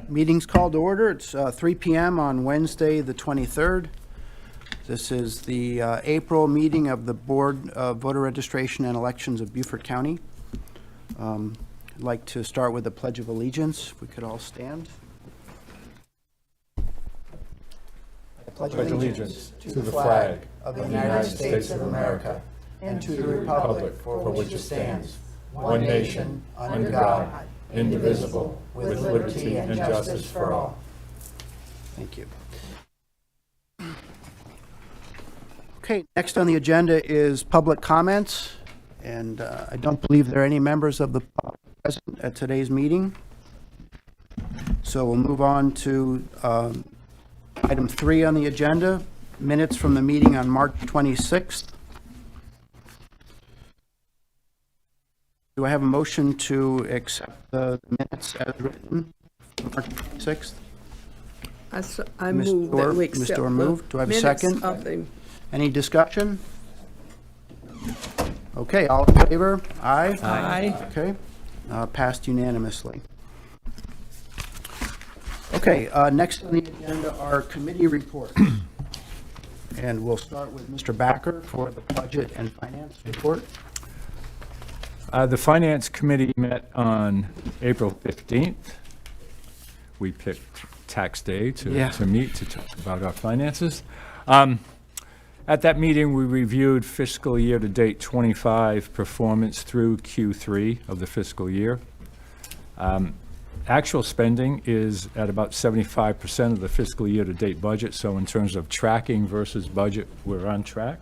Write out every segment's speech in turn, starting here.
Meeting's called to order. It's 3 p.m. on Wednesday, the 23rd. This is the April meeting of the Board of Voter Registration and Elections of Beaufort County. I'd like to start with the Pledge of Allegiance. If we could all stand. I pledge allegiance to the flag of the United States of America and to the republic for which it stands, one nation, under God, indivisible, with liberty and justice for all. Thank you. Okay, next on the agenda is public comments, and I don't believe there are any members of the public present at today's meeting. So we'll move on to item 3 on the agenda, minutes from the meeting on March 26th. Do I have a motion to accept the minutes as written for March 26th? I move that we accept Ms. Dorr moved. Do I have a second? Any discussion? Okay, all in favor? Aye? Aye. Okay, passed unanimously. Okay, next on the agenda are committee reports. And we'll start with Mr. Backer for the budget and finance report. The Finance Committee met on April 15th. We picked tax day to meet to talk about our finances. At that meeting, we reviewed fiscal year-to-date 25 performance through Q3 of the fiscal year. Actual spending is at about 75% of the fiscal year-to-date budget, so in terms of tracking versus budget, we're on track.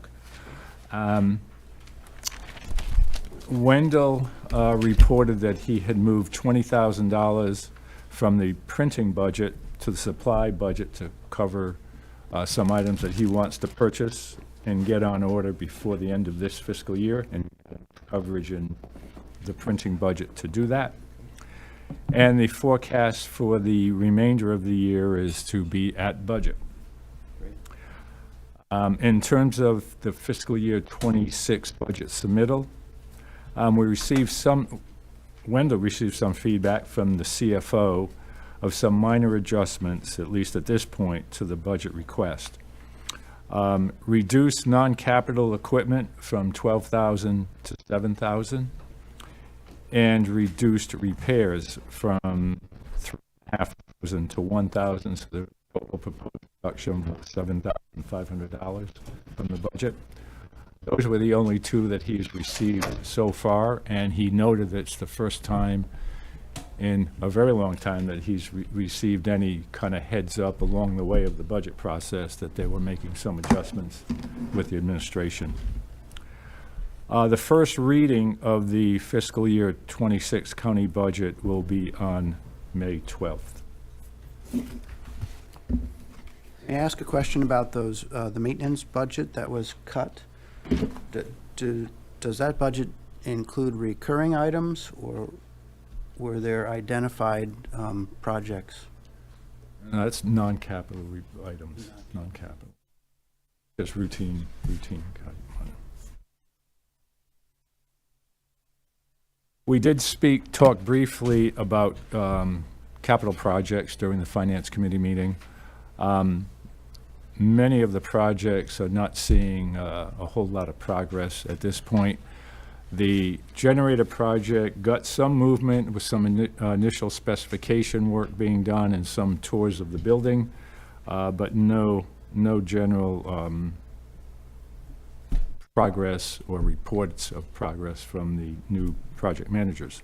Wendell reported that he had moved $20,000 from the printing budget to the supply budget to cover some items that he wants to purchase and get on order before the end of this fiscal year, and coverage in the printing budget to do that. And the forecast for the remainder of the year is to be at budget. In terms of the fiscal year 26 budget submittal, Wendell received some feedback from the CFO of some minor adjustments, at least at this point, to the budget request. Reduced non-capital equipment from $12,000 to $7,000, and reduced repairs from $3,500 to $1,000, so the total proposed reduction was $7,500 from the budget. Those were the only two that he's received so far, and he noted that it's the first time in a very long time that he's received any kind of heads up along the way of the budget process that they were making some adjustments with the administration. The first reading of the fiscal year 26 county budget will be on May 12th. May I ask a question about those, the maintenance budget that was cut? Does that budget include recurring items, or were there identified projects? No, that's non-capital items, non-capital. Just routine cut money. We did talk briefly about capital projects during the Finance Committee meeting. Many of the projects are not seeing a whole lot of progress at this point. The generator project got some movement with some initial specification work being done and some tours of the building, but no general progress or reports of progress from the new project managers.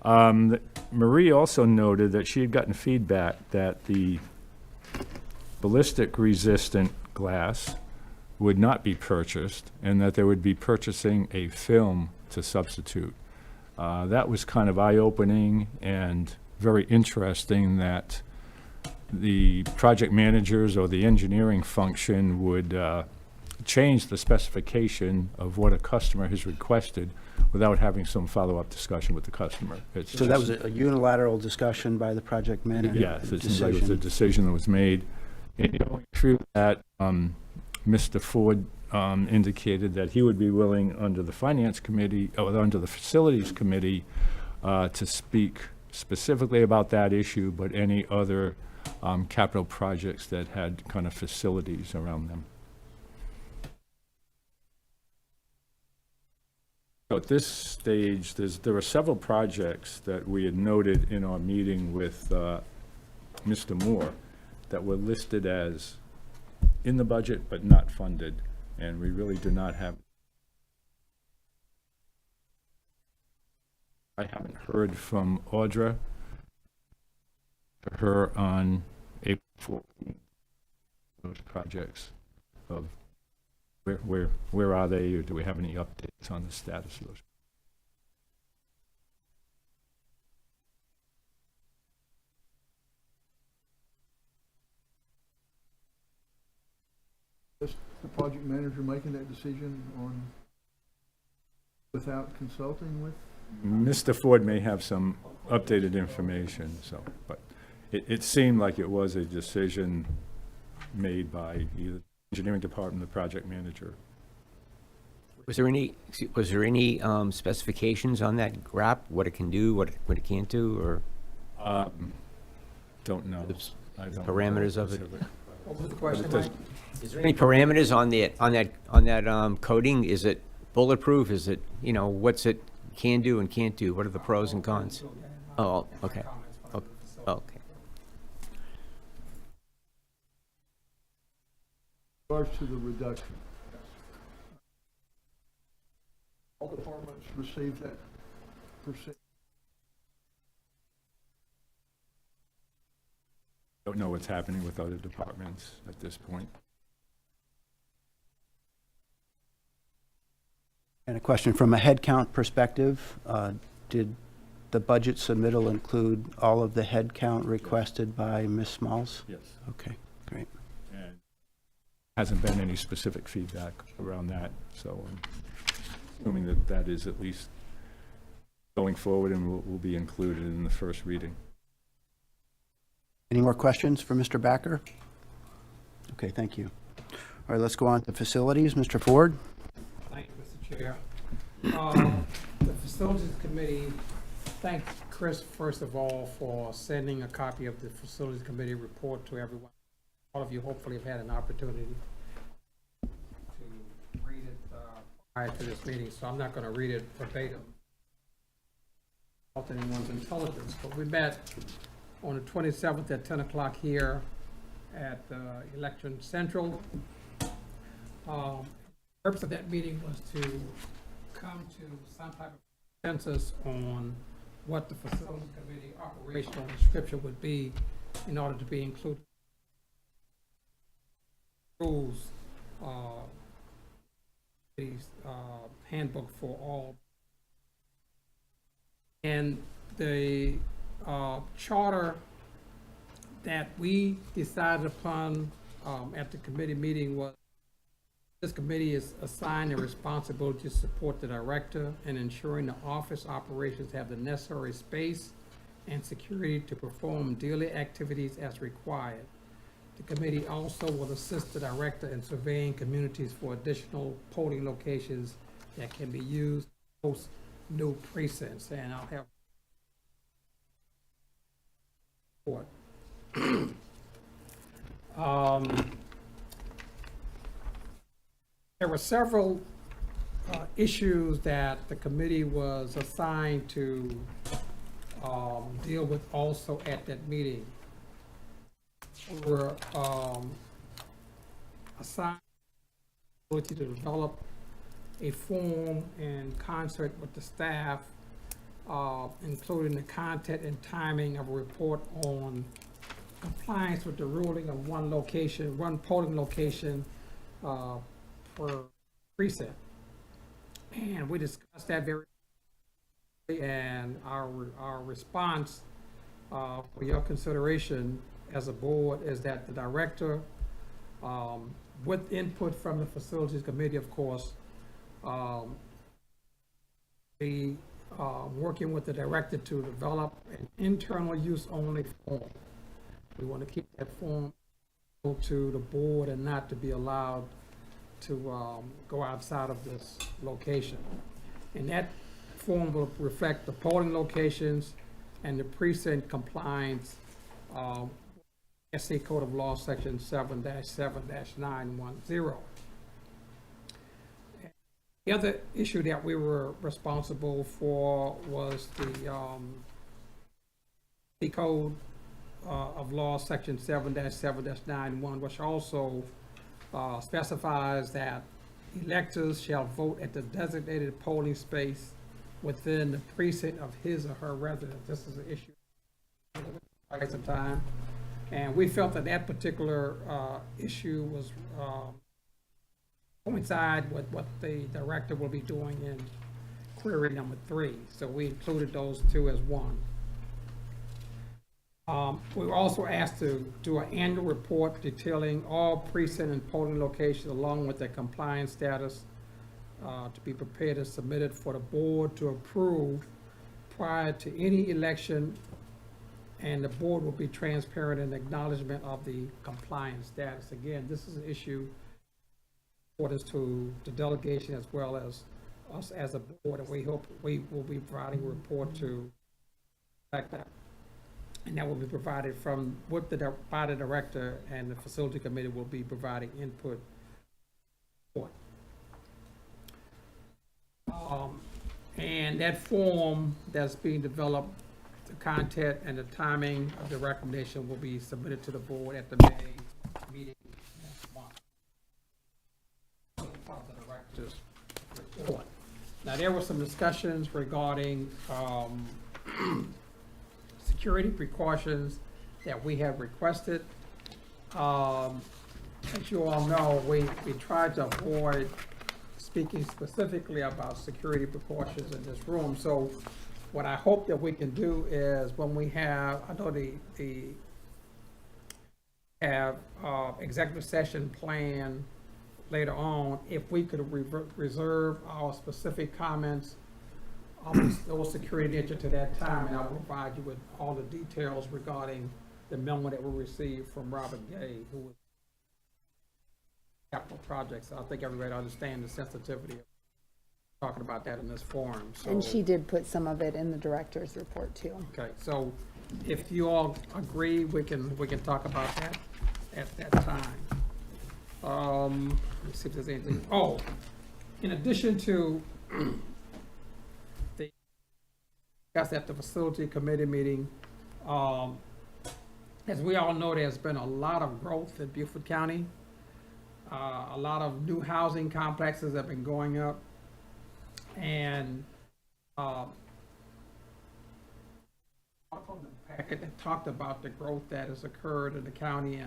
Marie also noted that she had gotten feedback that the ballistic resistant glass would not be purchased, and that they would be purchasing a film to substitute. That was kind of eye-opening and very interesting that the project managers or the engineering function would change the specification of what a customer has requested without having some follow-up discussion with the customer. So that was a unilateral discussion by the project manager? Yes, it seems like it was a decision that was made. And going through that, Mr. Ford indicated that he would be willing, under the Finance Committee, or under the Facilities Committee, to speak specifically about that issue, but any other capital projects that had kind of facilities around them. So at this stage, there were several projects that we had noted in our meeting with Mr. Moore that were listed as in the budget but not funded, and we really do not have. I haven't heard from Audra, her on April 14th, those projects of where are they, or do we have any updates on the status of those? Is the project manager making that decision on, without consulting with? Mr. Ford may have some updated information, so, but it seemed like it was a decision made by either the engineering department or the project manager. Was there any specifications on that GRAP, what it can do, what it can't do, or Don't know. I don't know parameters of it? specific. What was the But question, it does- Mike? Is there any parameters on that coating? Is it bulletproof? Is it, what's it can do and can't do? What are the pros and cons? Oh, okay. Okay. In regards to the reduction, all departments receive that percent. Don't know what's happening with other departments at this point. And a question from a headcount perspective, did the budget submittal include all of the headcount requested by Ms. Smalls? Yes. Okay, great. And hasn't been any specific feedback around that, so I'm assuming that that is at least going forward and will be included in the first reading. Any more questions for Mr. Backer? Okay, thank you. All right, let's go on to facilities. Mr. Ford? Thank you, Mr. Chair. The Facilities Committee thank Chris, first of all, for sending a copy of the Facilities Committee report to everyone. All of you hopefully have had an opportunity to read it prior to this meeting, so I'm not going to read it verbatim. Fault anyone's intelligence, but we met on the 27th at 10 o'clock here at Election Central. The purpose of that meeting was to come to some type of consensus on what the Facilities Committee operational description would be in order to be included. Rules, handbook for all. And the charter that we decided upon at the committee meeting was this committee is assigned the responsibility to support the director in ensuring the office operations have the necessary space and security to perform daily activities as required. The committee also will assist the director in surveying communities for additional polling locations that can be used to host new precincts. And I'll have there were several issues that the committee was assigned to deal with also at that meeting. We were assigned the ability to develop a form in concert with the staff, including the content and timing of a report on compliance with the ruling of one polling location per precinct. And we discussed that very, and our response for your consideration as a board is that the director, with input from the Facilities Committee, of course, working with the director to develop an internal use only form. We want to keep that form to the board and not to be allowed to go outside of this location. And that form will reflect the polling locations, and the precinct compliance, SA Code of Law, Section 7-7-910. The other issue that we were responsible for was the Code of Law, Section 7-7-91, which also specifies that electors shall vote at the designated polling space within the precinct of his or her residence. This is an issue quite some time, and we felt that that particular issue was coincide with what the director will be doing in query number 3. So we included those two as one. We were also asked to do an annual report detailing all precinct and polling locations along with their compliance status to be prepared and submitted for the board to approve prior to any election, and the board will be transparent in acknowledgement of the compliance status. Again, this is an issue for us to the delegation as well as us as a board, and we hope we will be providing a report to like that. And that will be provided by the director, and the facility committee will be providing input. And that form that's being developed, the content and the timing of the recommendation will be submitted to the board at the May meeting next month. Part of the director's report. Now, there were some discussions regarding security precautions that we have requested. As you all know, we tried to avoid speaking specifically about security precautions in this room. So what I hope that we can do is when we have, I know have executive session plan later on, if we could reserve our specific comments on those security nature to that time, and I'll provide you with all the details regarding the memo that we received from Robert Gay, who was capital projects. I think everybody understands the sensitivity of talking about that in this forum. So, And she did put some of it in the director's report too. okay, so if you all agree, we can talk about that at that time. Let's see if there's anything. Oh, in addition to discussed at the facility committee meeting, as we all know, there's been a lot of growth in Beaufort County. A lot of new housing complexes have been going up, and from the packet that talked about the growth that has occurred in the county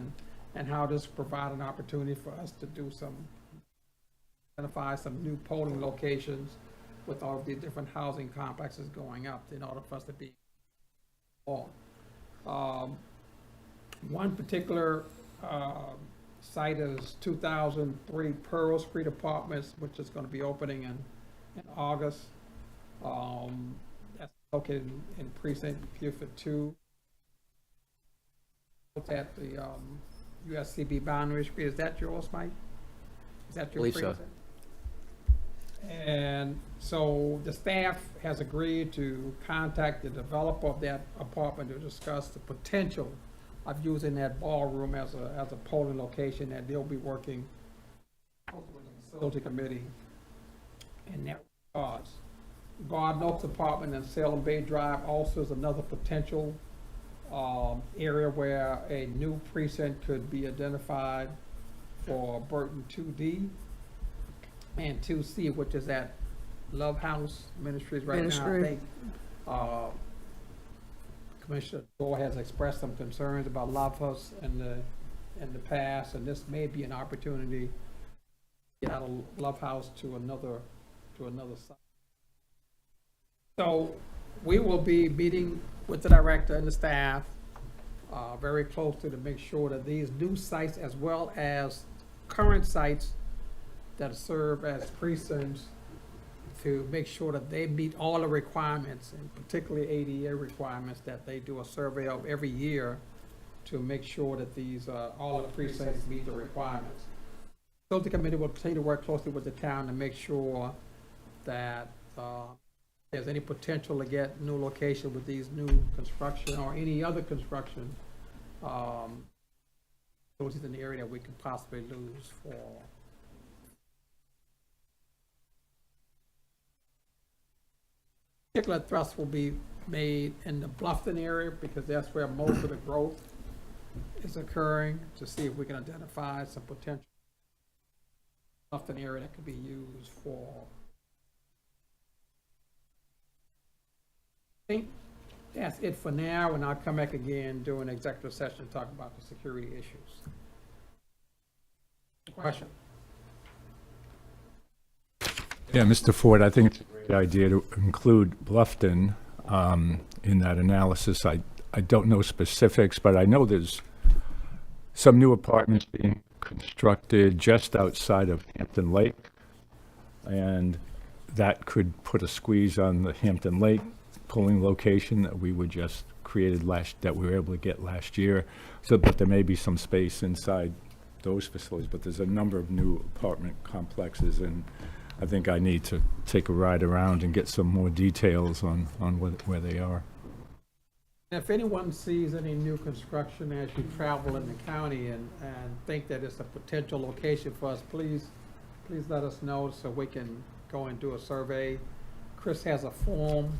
and how this provides an opportunity for us to do identify some new polling locations with all of the different housing complexes going up in order for us to be involved. One particular site is 2003 Pearl Street Apartments, which is going to be opening in August. That's located in precinct Beaufort 2. It's at the USCB Boundary Street. Is that yours, Mike? Is that your Believe so. precinct? And so the staff has agreed to contact the developer of that apartment to discuss the potential of using that ballroom as a polling location, that they'll be working with the facility committee in that regards. Garden Oaks apartment in Salem Bay Drive also is another potential area where a new precinct could be identified for Burton 2D and 2C, which is at Love House Ministries right now. I think Commissioner Doyle has expressed some concerns about Love House in the past, and this may be an opportunity to get out of Love House to another site. So we will be meeting with the director and the staff very closely to make sure that these new sites, as well as current sites that serve as precincts, to make sure that they meet all the requirements, and particularly ADA requirements, that they do a survey of every year to make sure that these all the precincts meet the requirements. So the committee will continue to work closely with the town to make sure that there's any potential to get new location with these new construction or any other construction, those in the area that we could possibly lose for. Particular thrust will be made in the Bluffton area because that's where most of the growth is occurring, to see if we can identify some potential Bluffton area that could be used for. I think that's it for now, and I'll come back again during executive session and talk about the security issues. Question? Yeah, Mr. Ford, I think it's a great idea to include Bluffton in that analysis. I don't know specifics, but I know there's some new apartments being constructed just outside of Hampton Lake, and that could put a squeeze on the Hampton Lake polling location that we were just created that we were able to get last year. So, but there may be some space inside those facilities, but there's a number of new apartment complexes, and I think I need to take a ride around and get some more details on where they are. If anyone sees any new construction as you travel in the county and think that it's a potential location for us, please let us know so we can go and do a survey. Chris has a form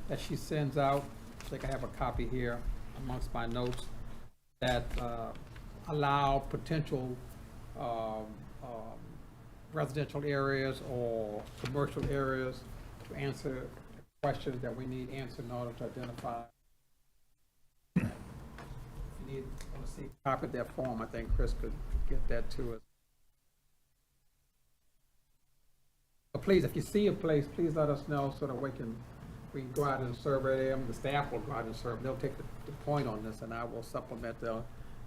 that she sends out. I think I have a copy here amongst my notes that allow potential residential areas or commercial areas to answer questions that we need answered in order to identify. If you want to see a copy of that form, I think Chris could get that to us. But please, if you see a place, please let us know so that we can go out and survey them. The staff will go out and survey. They'll take the point on this, and I will supplement their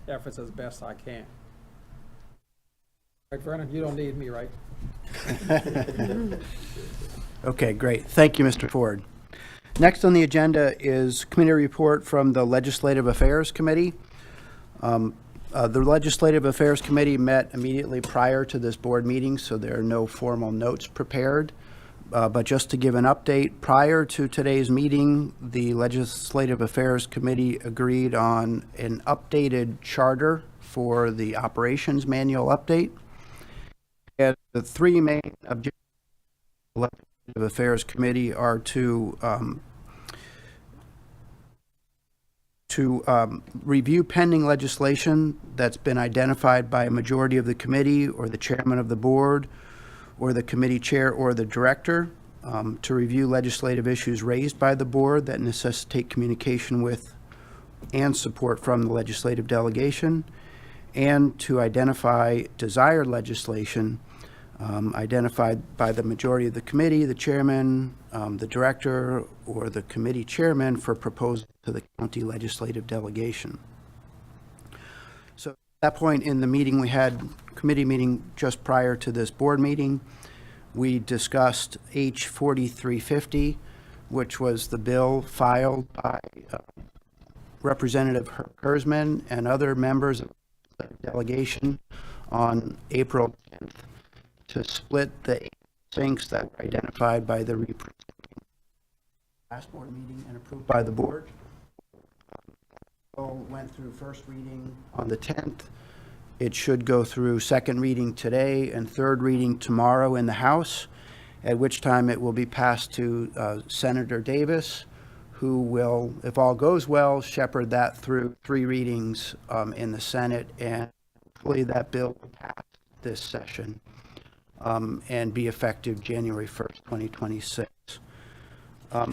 efforts as best I can. Right, Vernon, you don't need me, right? Okay, great. Thank you, Mr. Ford. Next on the agenda is committee report from the Legislative Affairs Committee. The Legislative Affairs Committee met immediately prior to this board meeting, so there are no formal notes prepared. But just to give an update, prior to today's meeting, the Legislative Affairs Committee agreed on an updated charter for the operations manual update. And the three main objectives of the Legislative Affairs Committee are to review pending legislation that's been identified by a majority of the committee or the chairman of the board or the committee chair or the director, to review legislative issues raised by the board that necessitate communication with and support from the legislative delegation, and to identify desired legislation identified by the majority of the committee, the chairman, the director, or the committee chairman for proposal to the county legislative delegation. So at that point in the meeting, we had committee meeting just prior to this board meeting. We discussed H 4350, which was the bill filed by Representative Kurzman and other members of the delegation on April 10th to split the sinks that were identified by the last board meeting and approved by the board. Bill went through first reading on the 10th. It should go through second reading today and third reading tomorrow in the House, at which time it will be passed to Senator Davis, who will, if all goes well, shepherd that through three readings in the Senate, and hopefully that bill will pass this session and be effective January 1st, 2026.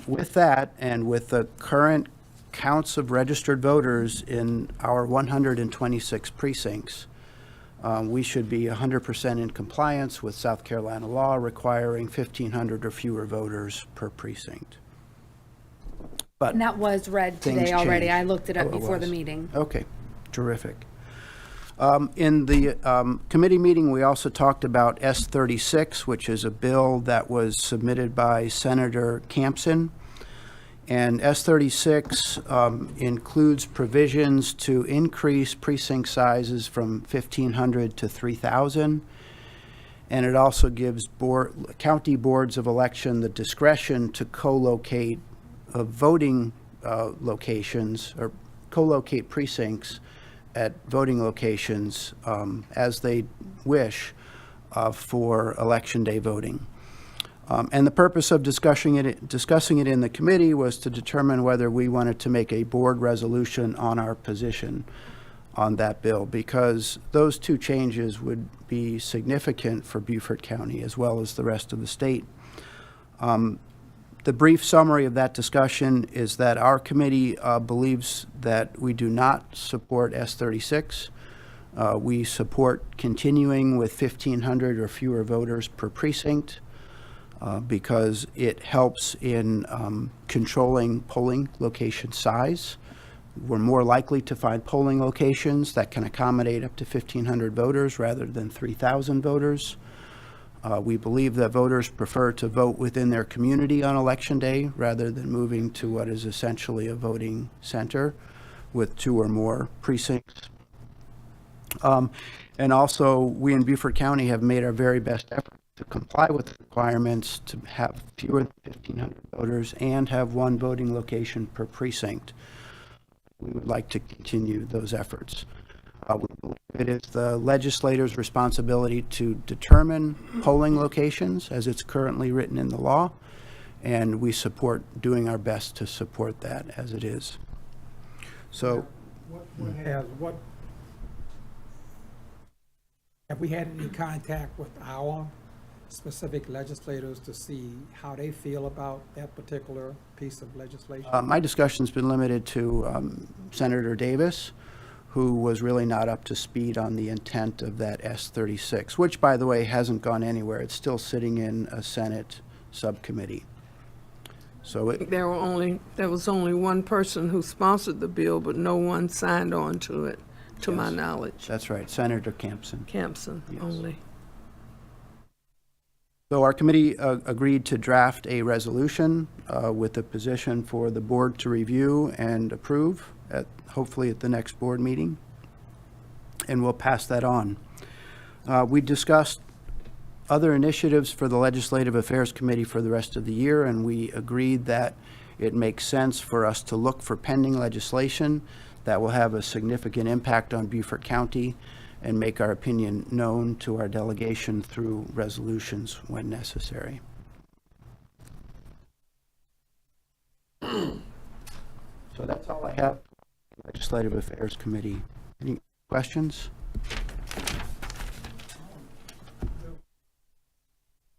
With that, and with the current counts of registered voters in our 126 precincts, we should be 100% in compliance with South Carolina law requiring 1,500 or fewer voters per precinct. But And that was read Things today already. changed. I looked it up Oh, it before the was. meeting. Okay, terrific. In the committee meeting, we also talked about S-36, which is a bill that was submitted by Senator Campson. And S-36 includes provisions to increase precinct sizes from 1,500 to 3,000. And it also gives county boards of election the discretion to co-locate voting locations or co-locate precincts at voting locations as they wish for Election Day voting. And the purpose of discussing it in the committee was to determine whether we wanted to make a board resolution on our position on that bill, because those two changes would be significant for Beaufort County as well as the rest of the state. The brief summary of that discussion is that our committee believes that we do not support S36. We support continuing with 1,500 or fewer voters per precinct because it helps in controlling polling location size. We're more likely to find polling locations that can accommodate up to 1,500 voters rather than 3,000 voters. We believe that voters prefer to vote within their community on Election Day rather than moving to what is essentially a voting center with 2 or more precincts. And also, we in Beaufort County have made our very best effort to comply with the requirements to have fewer than 1,500 voters and have 1 voting location per precinct. We would like to continue those efforts. We believe it is the legislator's responsibility to determine polling locations as it's currently written in the law, and we support doing our best to support that as it is. So, Have we had any contact with our specific legislators to see how they feel about that particular piece of legislation? my discussion's been limited to Senator Davis, who was really not up to speed on the intent of that S36, which, by the way, hasn't gone anywhere. It's still sitting in a Senate subcommittee. So There was only one person who sponsored the bill, but no one signed on to it, to my Yes. knowledge. that's right, Senator Campson. Campson Yes. only. So our committee agreed to draft a resolution with a position for the board to review and approve hopefully at the next board meeting, and we'll pass that on. We discussed other initiatives for the Legislative Affairs Committee for the rest of the year, and we agreed that it makes sense for us to look for pending legislation that will have a significant impact on Beaufort County and make our opinion known to our delegation through resolutions when necessary. So that's all I have. Legislative Affairs Committee. Any questions?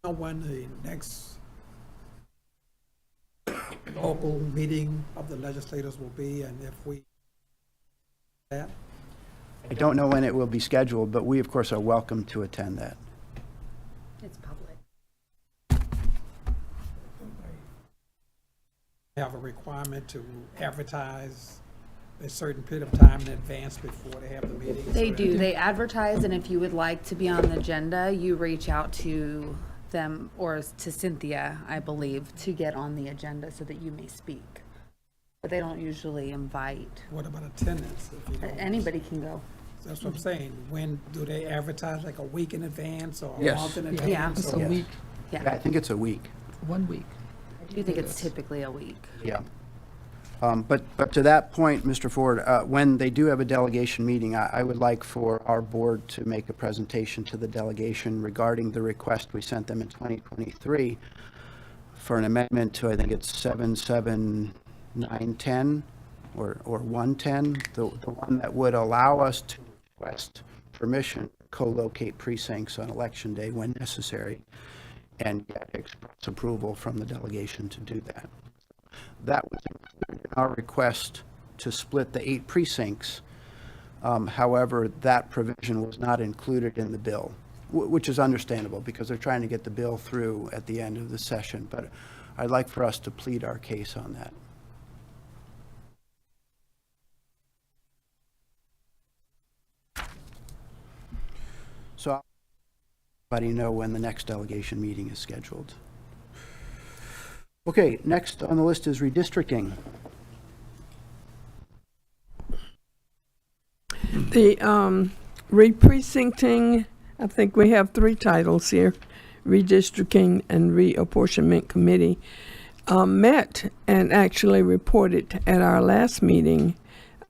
When the next local meeting of the legislators will be, and if we that. I don't know when it will be scheduled, but we, of course, are welcome to attend that. It's public. Have a requirement to advertise a certain period of time in advance before they have the meeting. They do. They advertise, and if you would like to be on the agenda, you reach out to them or to Cynthia, I believe, to get on the agenda so that you may speak. But they don't usually invite. What about attendance? If you don't- Anybody can go. That's what I'm saying. When do they advertise, like a week in advance or a Yes. month in Yeah. advance? It's or- Yes. week, Yeah, Yeah, I think it's a week. 1 week. I do think it's typically a week. Yeah. But to that point, Mr. Ford, when they do have a delegation meeting, I would like for our board to make a presentation to the delegation regarding the request we sent them in 2023 for an amendment to, I think it's 77910 or 110, the one that would allow us to request permission to co-locate precincts on Election Day when necessary and get express approval from the delegation to do that. That was included in our request to split the 8 precincts. However, that provision was not included in the bill, which is understandable because they're trying to get the bill through at the end of the session. But I'd like for us to plead our case on that. So I'll let everybody know when the next delegation meeting is scheduled. Okay, next on the list is redistricting. The re-precincting, I think we have three titles here. Redistricting and Reapportionment Committee met and actually reported at our last meeting.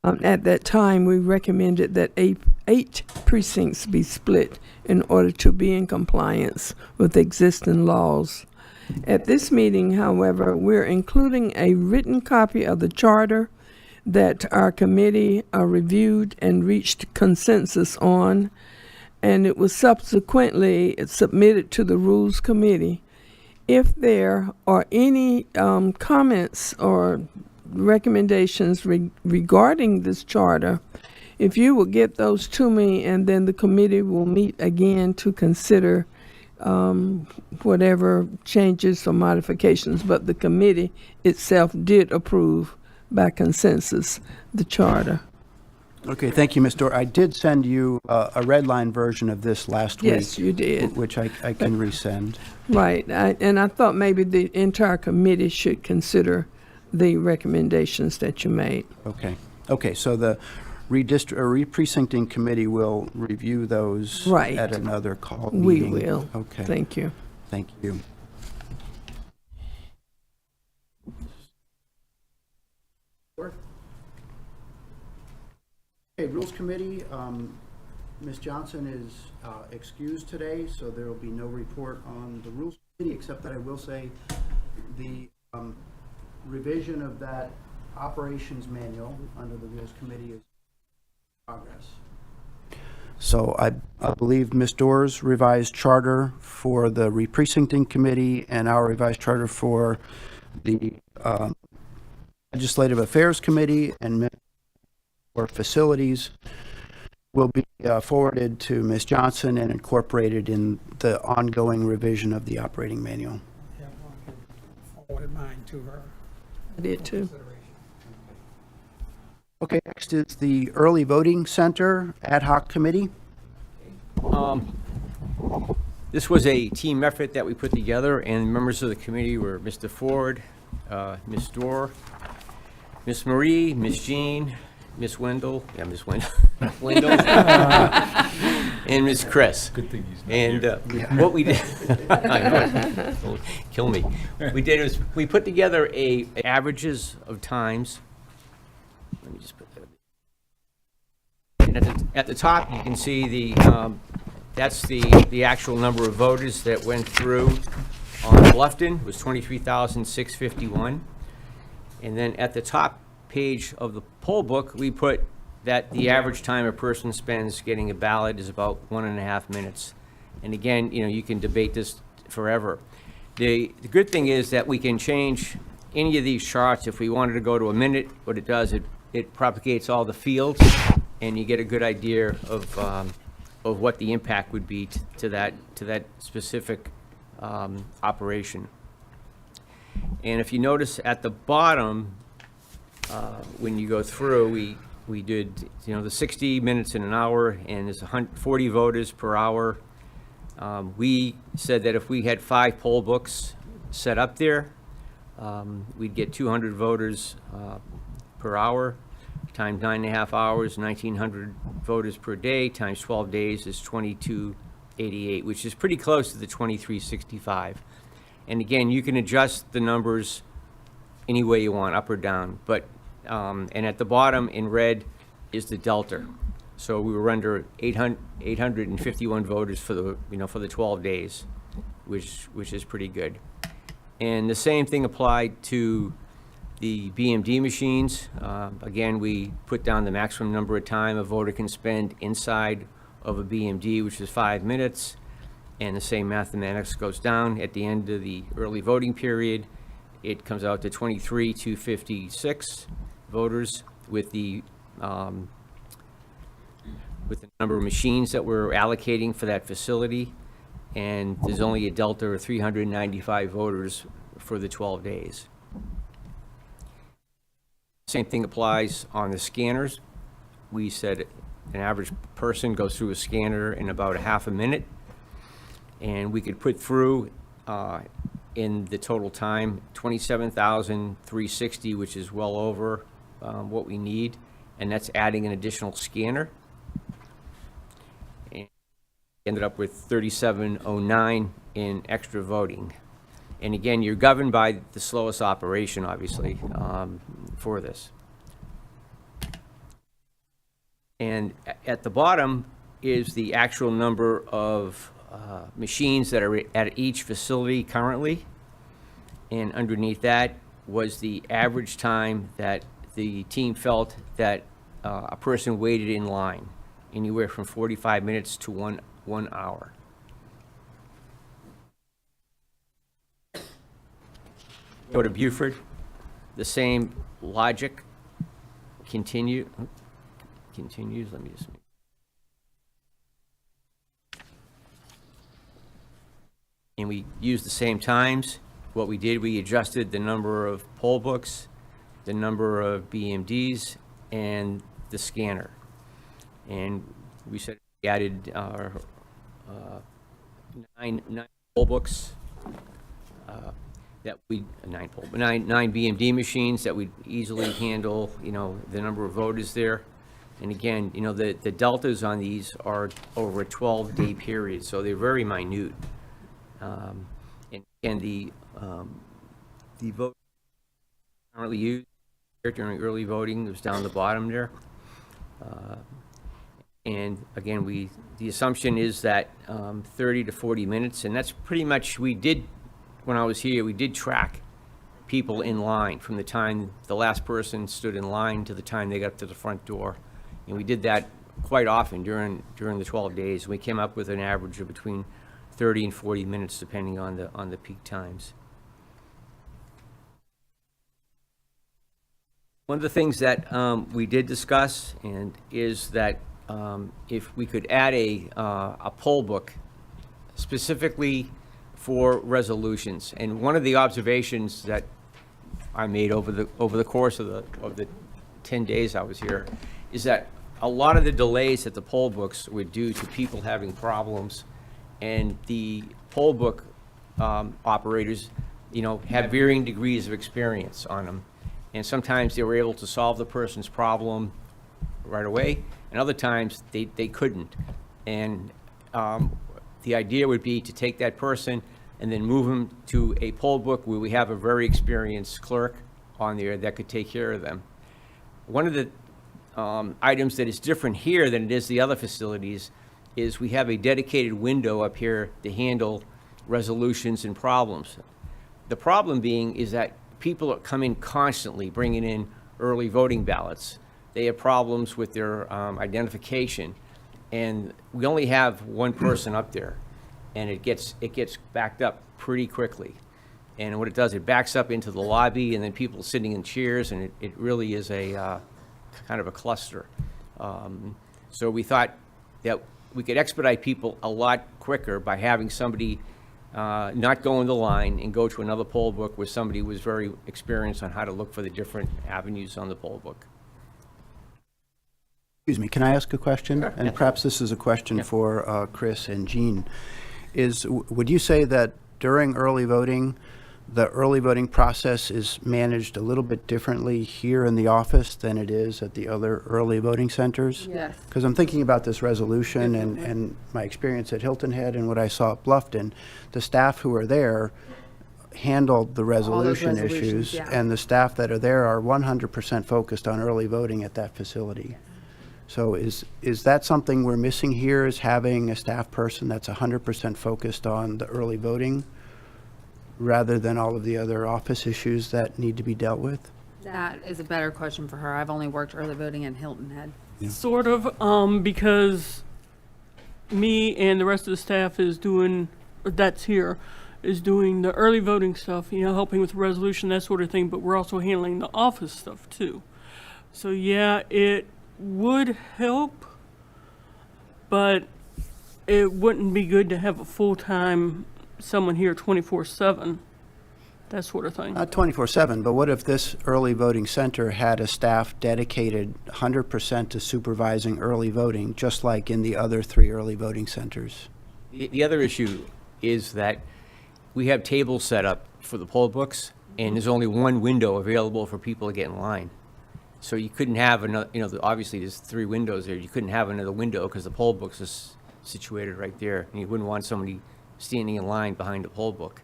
At that time, we recommended that eight precincts be split in order to be in compliance with existing laws. At this meeting, however, we're including a written copy of the charter that our committee reviewed and reached consensus on, and it was subsequently submitted to the Rules Committee. If there are any comments or recommendations regarding this charter, if you will get those to me, and then the committee will meet again to consider whatever changes or modifications, but the committee itself did approve by consensus the charter. Okay, thank you, Ms. Dorr. I did send you a red line version of this last week. Yes, you did. Which I can resend. Right, and I thought maybe the entire committee should consider the recommendations that you made. Okay, so the re-precincting committee will review those Right. at another call We meeting. will. Okay, Thank you. thank you. Okay, Rules Committee, Ms. Johnson is excused today, so there will be no report on the Rules Committee, except that I will say the revision of that operations manual under the Rules Committee is in progress. So I believe Ms. Dorr's revised charter for the re-precincting committee and our revised charter for the Legislative Affairs Committee and for facilities will be forwarded to Ms. Johnson and incorporated in the ongoing revision of the operating manual. Yeah, I forwarded mine to her. I did too. Okay, next is the Early Voting Center Ad Hoc Committee. This was a team effort that we put together, and members of the committee were Mr. Ford, Ms. Dorr, Ms. Marie, Ms. Jean, Ms. Wendell, Wendell, and Ms. Chris. Good thing he's not And here. what we did, I know, it'll kill me. We did is we put together averages of times. Let me just put that. And at the top, you can see that's the actual number of voters that went through on Bluffton was 23,651. And then at the top page of the poll book, we put that the average time a person spends getting a ballot is about 1.5 minutes. And again, you can debate this forever. The good thing is that we can change any of these charts. If we wanted to go to a minute, what it does, it propagates all the fields, and you get a good idea of what the impact would be to that specific operation. And if you notice at the bottom, when you go through, we did the 60 minutes in an hour, and there's 40 voters per hour. We said that if we had 5 poll books set up there, we'd get 200 voters per hour, times 9.5 hours, 1,900 voters per day, times 12 days is 2288, which is pretty close to the 2365. And again, you can adjust the numbers any way you want, up or down. But and at the bottom in red is the delta. So we were under 851 voters for the 12 days, which is pretty good. And the same thing applied to the BMD machines. Again, we put down the maximum number of time a voter can spend inside of a BMD, which is 5 minutes. And the same mathematics goes down at the end of the early voting period. It comes out to 23,256 voters with the number of machines that we're allocating for that facility. And there's only a delta of 395 voters for the 12 days. Same thing applies on the scanners. We said an average person goes through a scanner in about a half a minute, and we could put through in the total time 27,360, which is well over what we need, and that's adding an additional scanner. And ended up with 3709 in extra voting. And again, you're governed by the slowest operation, obviously, for this. And at the bottom is the actual number of machines that are at each facility currently. And underneath that was the average time that the team felt that a person waited in line, anywhere from 45 minutes to one hour. Go to Beaufort, the same logic continues, let me just. And we used the same times. What we did, we adjusted the number of poll books, the number of BMDs, and the scanner. And we said we added our nine poll books, nine BMD machines that would easily handle, the number of voters there. And again, the deltas on these are over a 12-day period, so they're very minute. And the vote currently used during early voting was down the bottom there. And again, the assumption is that 30 to 40 minutes, and that's pretty much, when I was here, we did track people in line from the time the last person stood in line to the time they got to the front door. And we did that quite often during the 12 days. We came up with an average of between 30 and 40 minutes, depending on the peak times. One of the things that we did discuss is that if we could add a poll book specifically for resolutions. And one of the observations that I made over the course of the 10 days I was here is that a lot of the delays at the poll books were due to people having problems, and the poll book operators, have varying degrees of experience on them. And sometimes they were able to solve the person's problem right away, and other times they couldn't. And the idea would be to take that person and then move them to a poll book where we have a very experienced clerk on there that could take care of them. One of the items that is different here than it is the other facilities is we have a dedicated window up here to handle resolutions and problems. The problem being is that people come in constantly bringing in early voting ballots. They have problems with their identification, and we only have one person up there, and it gets backed up pretty quickly. And what it does, it backs up into the lobby, and then people sitting in chairs, and it really is a kind of a cluster. So we thought that we could expedite people a lot quicker by having somebody not go in the line and go to another poll book where somebody was very experienced on how to look for the different avenues on the poll book. Excuse me, can I ask a question? And perhaps this is a question for Chris and Jean. Would you say that during early voting, the early voting process is managed a little bit differently here in the office than it is at the other early voting centers? Yes. Because I'm thinking about this resolution and my experience at Hilton Head and what I saw at Bluffton. The staff who are there handled the resolution issues, yeah. and the staff that are there are 100% focused on early voting at that facility. So is that something we're missing here, is having a staff person that's 100% focused on the early voting rather than all of the other office issues that need to be dealt with? That is a better question for her. I've only worked early voting in Hilton Head. Sort of, because me and the rest of the staff is doing the early voting stuff, helping with the resolution, that sort of thing, but we're also handling the office stuff too. So yeah, it would help, but it wouldn't be good to have a full-time someone here 24/7, that sort of thing. Not 24/7, but what if this early voting center had a staff dedicated 100% to supervising early voting, just like in the other 3 early voting centers? The other issue is that we have tables set up for the poll books, and there's only one window available for people to get in line. So you couldn't have another, obviously there's 3 windows there. You couldn't have another window because the poll books situated right there, and you wouldn't want somebody standing in line behind a poll book,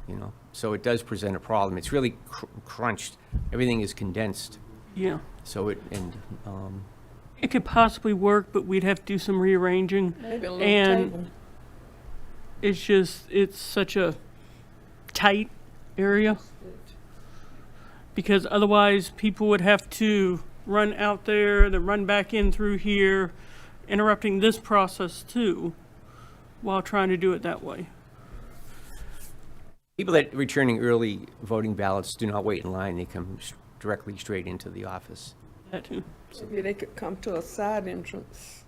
you know? So it does present a problem. It's really crunched. Everything is condensed. Yeah. So it, It could possibly work, but we'd have to do some rearranging. Maybe a little And table. it's such a tight area. Because otherwise, people would have to run out there, then run back in through here, interrupting this process too, while trying to do it that way. people that returning early voting ballots do not wait in line. They come directly straight into the office. That too. Maybe they could come to a side entrance.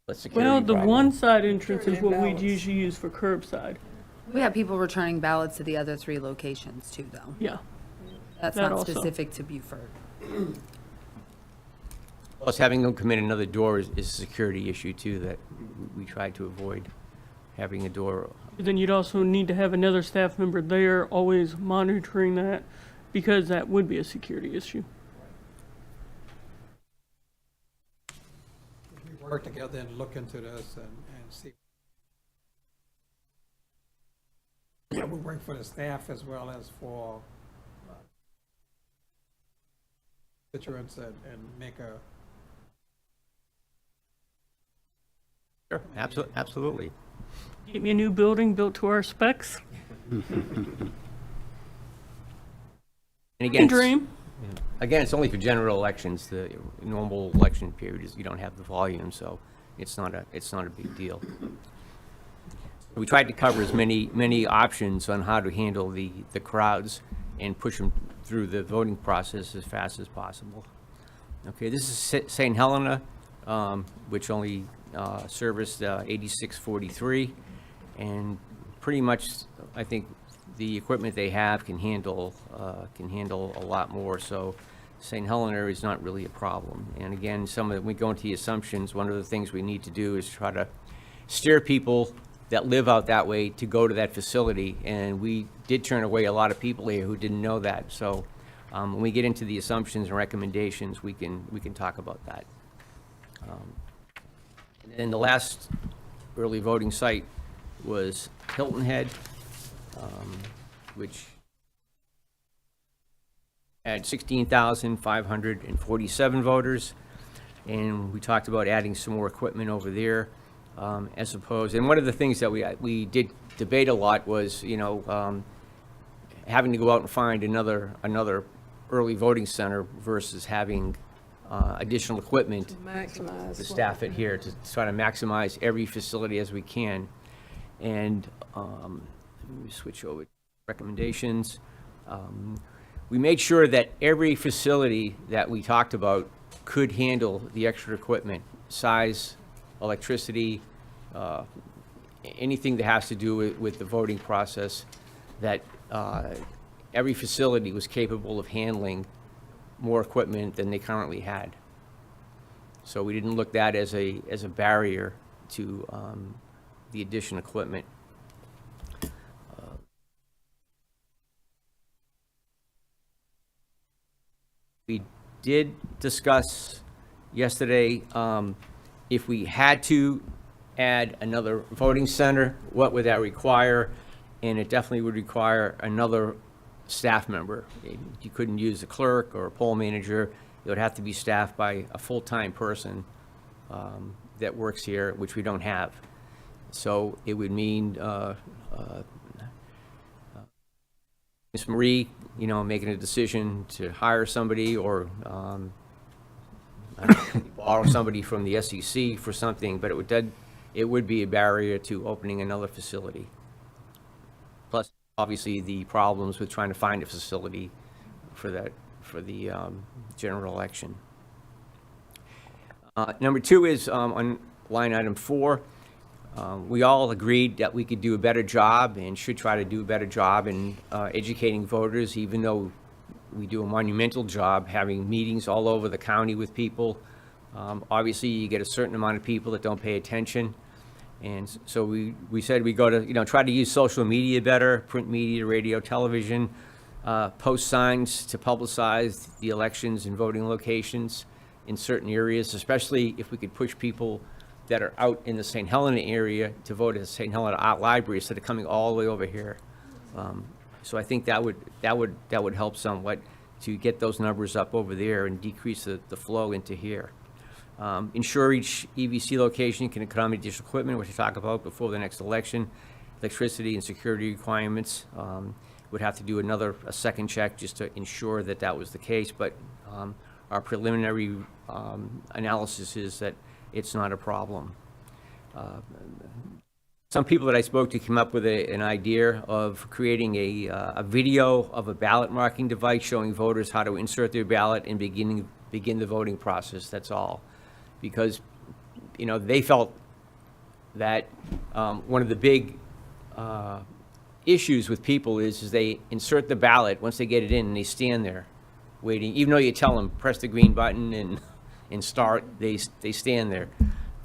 But security Well, the problem. one side entrance is what we'd Ballots. usually use for curbside. We have people returning ballots to the other 3 locations too, though. Yeah. That's That not also. specific to Beaufort. Plus, having them come in another door is a security issue too that we try to avoid, having a door. Then you'd also need to have another staff member there always monitoring that, because that would be a security issue. We work together and look into this and see. Yeah, we work for the staff as well as for constituents and make a, Sure, absolutely. Get me a new building built to our specs. And Can again, dream. again, it's only for general elections. The normal election period is, you don't have the volume, so it's not a big deal. We tried to cover as many options on how to handle the crowds and push them through the voting process as fast as possible. Okay, this is St. Helena, which only serviced 8643, and pretty much, I think the equipment they have can handle a lot more. So St. Helena is not really a problem. And again, we go into the assumptions. One of the things we need to do is try to steer people that live out that way to go to that facility. And we did turn away a lot of people here who didn't know that. So when we get into the assumptions and recommendations, we can talk about that. And the last early voting site was Hilton Head, which had 16,547 voters. And we talked about adding some more equipment over there, as opposed. And one of the things that we did debate a lot was, having to go out and find another early voting center versus having additional equipment Maximize. to staff it here to try to maximize every facility as we can. And let me switch over to recommendations. We made sure that every facility that we talked about could handle the extra equipment, size, electricity, anything that has to do with the voting process, that every facility was capable of handling more equipment than they currently had. So we didn't look that as a barrier to the additional equipment. We did discuss yesterday, if we had to add another voting center, what would that require? And it definitely would require another staff member. You couldn't use a clerk or a poll manager. It would have to be staffed by a full-time person that works here, which we don't have. So it would mean Ms. Marie, making a decision to hire somebody or borrow somebody from the SEC for something, but it would be a barrier to opening another facility. Plus, obviously, the problems with trying to find a facility for the general election. Number 2 is on line item 4. We all agreed that we could do a better job and should try to do a better job in educating voters, even though we do a monumental job having meetings all over the county with people. Obviously, you get a certain amount of people that don't pay attention. And so we said we go to, try to use social media better, print media, radio, television, post signs to publicize the elections and voting locations in certain areas, especially if we could push people that are out in the St. Helena area to vote at the St. Helena Art Library instead of coming all the way over here. So I think that would help somewhat to get those numbers up over there and decrease the flow into here. Ensure each EVC location can accommodate additional equipment, which we talk about before the next election. Electricity and security requirements. Would have to do a second check just to ensure that that was the case, but our preliminary analysis is that it's not a problem. Some people that I spoke to came up with an idea of creating a video of a ballot marking device showing voters how to insert their ballot and begin the voting process. That's all, because they felt that one of the big issues with people is they insert the ballot once they get it in and they stand there waiting, even though you tell them press the green button and start, they stand there.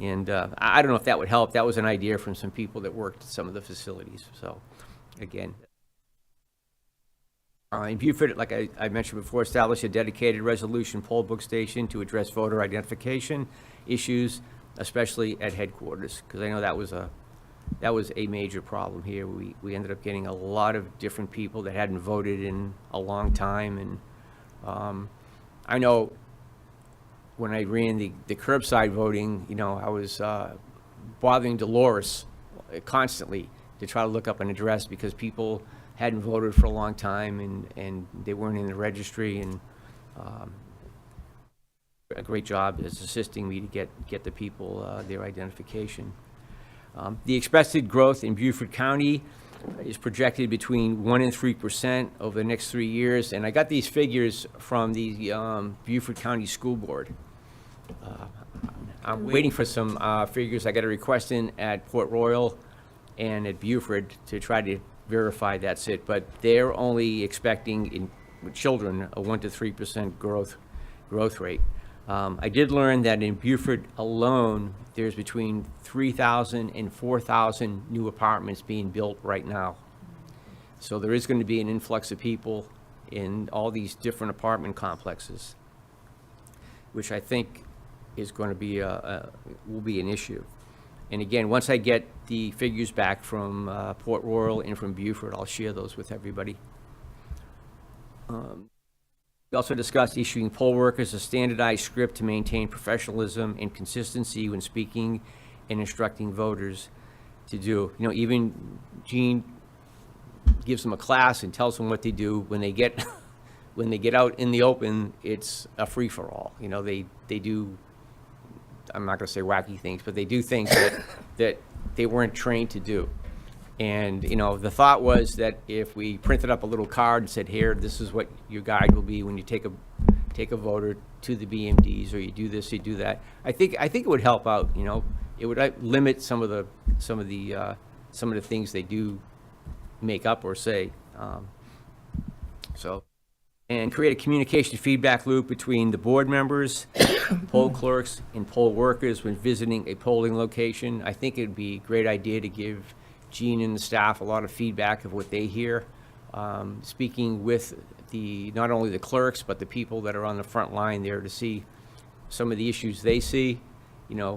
And I don't know if that would help. That was an idea from some people that worked at some of the facilities. So, again, in Beaufort, like I mentioned before, established a dedicated resolution poll book station to address voter identification issues, especially at headquarters, because I know that was a major problem here. We ended up getting a lot of different people that hadn't voted in a long time, and I know when I ran the curbside voting, I was bothering Dolores constantly to try to look up an address because people hadn't voted for a long time and they weren't in the registry, and a great job is assisting me to get the people their identification. The expected growth in Beaufort County is projected between 1% and 3% over the next 3 years. And I got these figures from the Beaufort County School Board. I'm waiting for some figures. I got a request in at Port Royal and at Beaufort to try to verify that's it. But they're only expecting with children a 1% to 3% growth rate. I did learn that in Beaufort alone, there's between 3,000 and 4,000 new apartments being built right now. So there is going to be an influx of people in all these different apartment complexes, which I think is going to be will be an issue. And again, once I get the figures back from Port Royal and from Beaufort, I'll share those with everybody. We also discussed issuing poll workers a standardized script to maintain professionalism and consistency when speaking and instructing voters to do. Even Gene gives them a class and tells them what they do. When they get out in the open, it's a free-for-all. They do, I'm not going to say wacky things, but they do things that they weren't trained to do. And, the thought was that if we printed up a little card and said, here, this is what your guide will be when you take a voter to the BMDs, or you do this, you do that. I think it would help out. It would limit some of the things they do make up or say. And create a communication feedback loop between the board members, poll clerks, and poll workers when visiting a polling location. I think it'd be a great idea to give Gene and the staff a lot of feedback of what they hear, speaking with not only the clerks, but the people that are on the front line there to see some of the issues they see,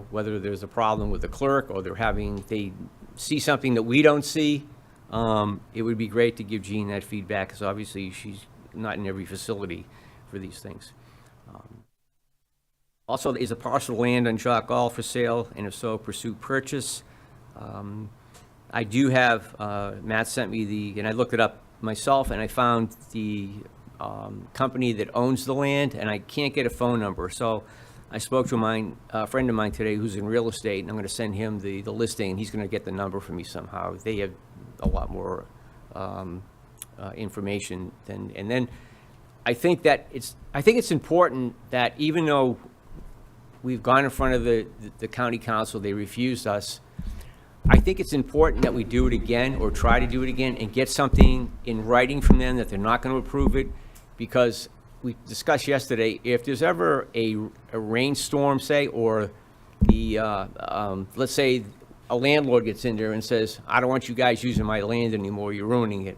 whether there's a problem with the clerk or they see something that we don't see. It would be great to give Gene that feedback, because obviously she's not in every facility for these things. Also, is a parcel of land on Chalk Hall for sale, and if so, pursue purchase. I do have, Matt sent me and I looked it up myself, and I found the company that owns the land, and I can't get a phone number. So I spoke to a friend of mine today who's in real estate, and I'm going to send him the listing, and he's going to get the number for me somehow. They have a lot more information and then I think it's important that even though we've gone in front of the county council, they refused us, I think it's important that we do it again, or try to do it again, and get something in writing from them that they're not going to approve it, because we discussed yesterday, if there's ever a rainstorm, say, or let's say a landlord gets in there and says, I don't want you guys using my land anymore, you're ruining it,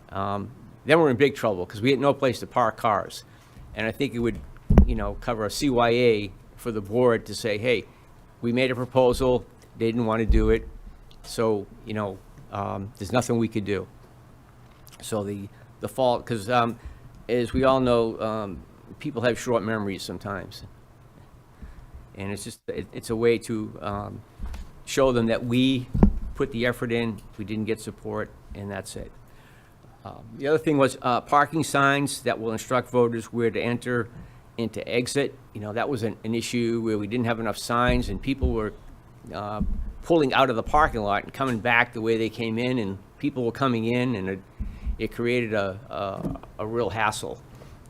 then we're in big trouble, because we had no place to park cars. And I think it would, cover a CYA for the board to say, hey, we made a proposal, they didn't want to do it, so, there's nothing we could do. So the fault, because as we all know, people have short memories sometimes. And it's just, it's a way to show them that we put the effort in, we didn't get support, and that's it. The other thing was parking signs that will instruct voters where to enter and to exit. That was an issue where we didn't have enough signs, and people were pulling out of the parking lot and coming back the way they came in, and people were coming in, and it created a real hassle.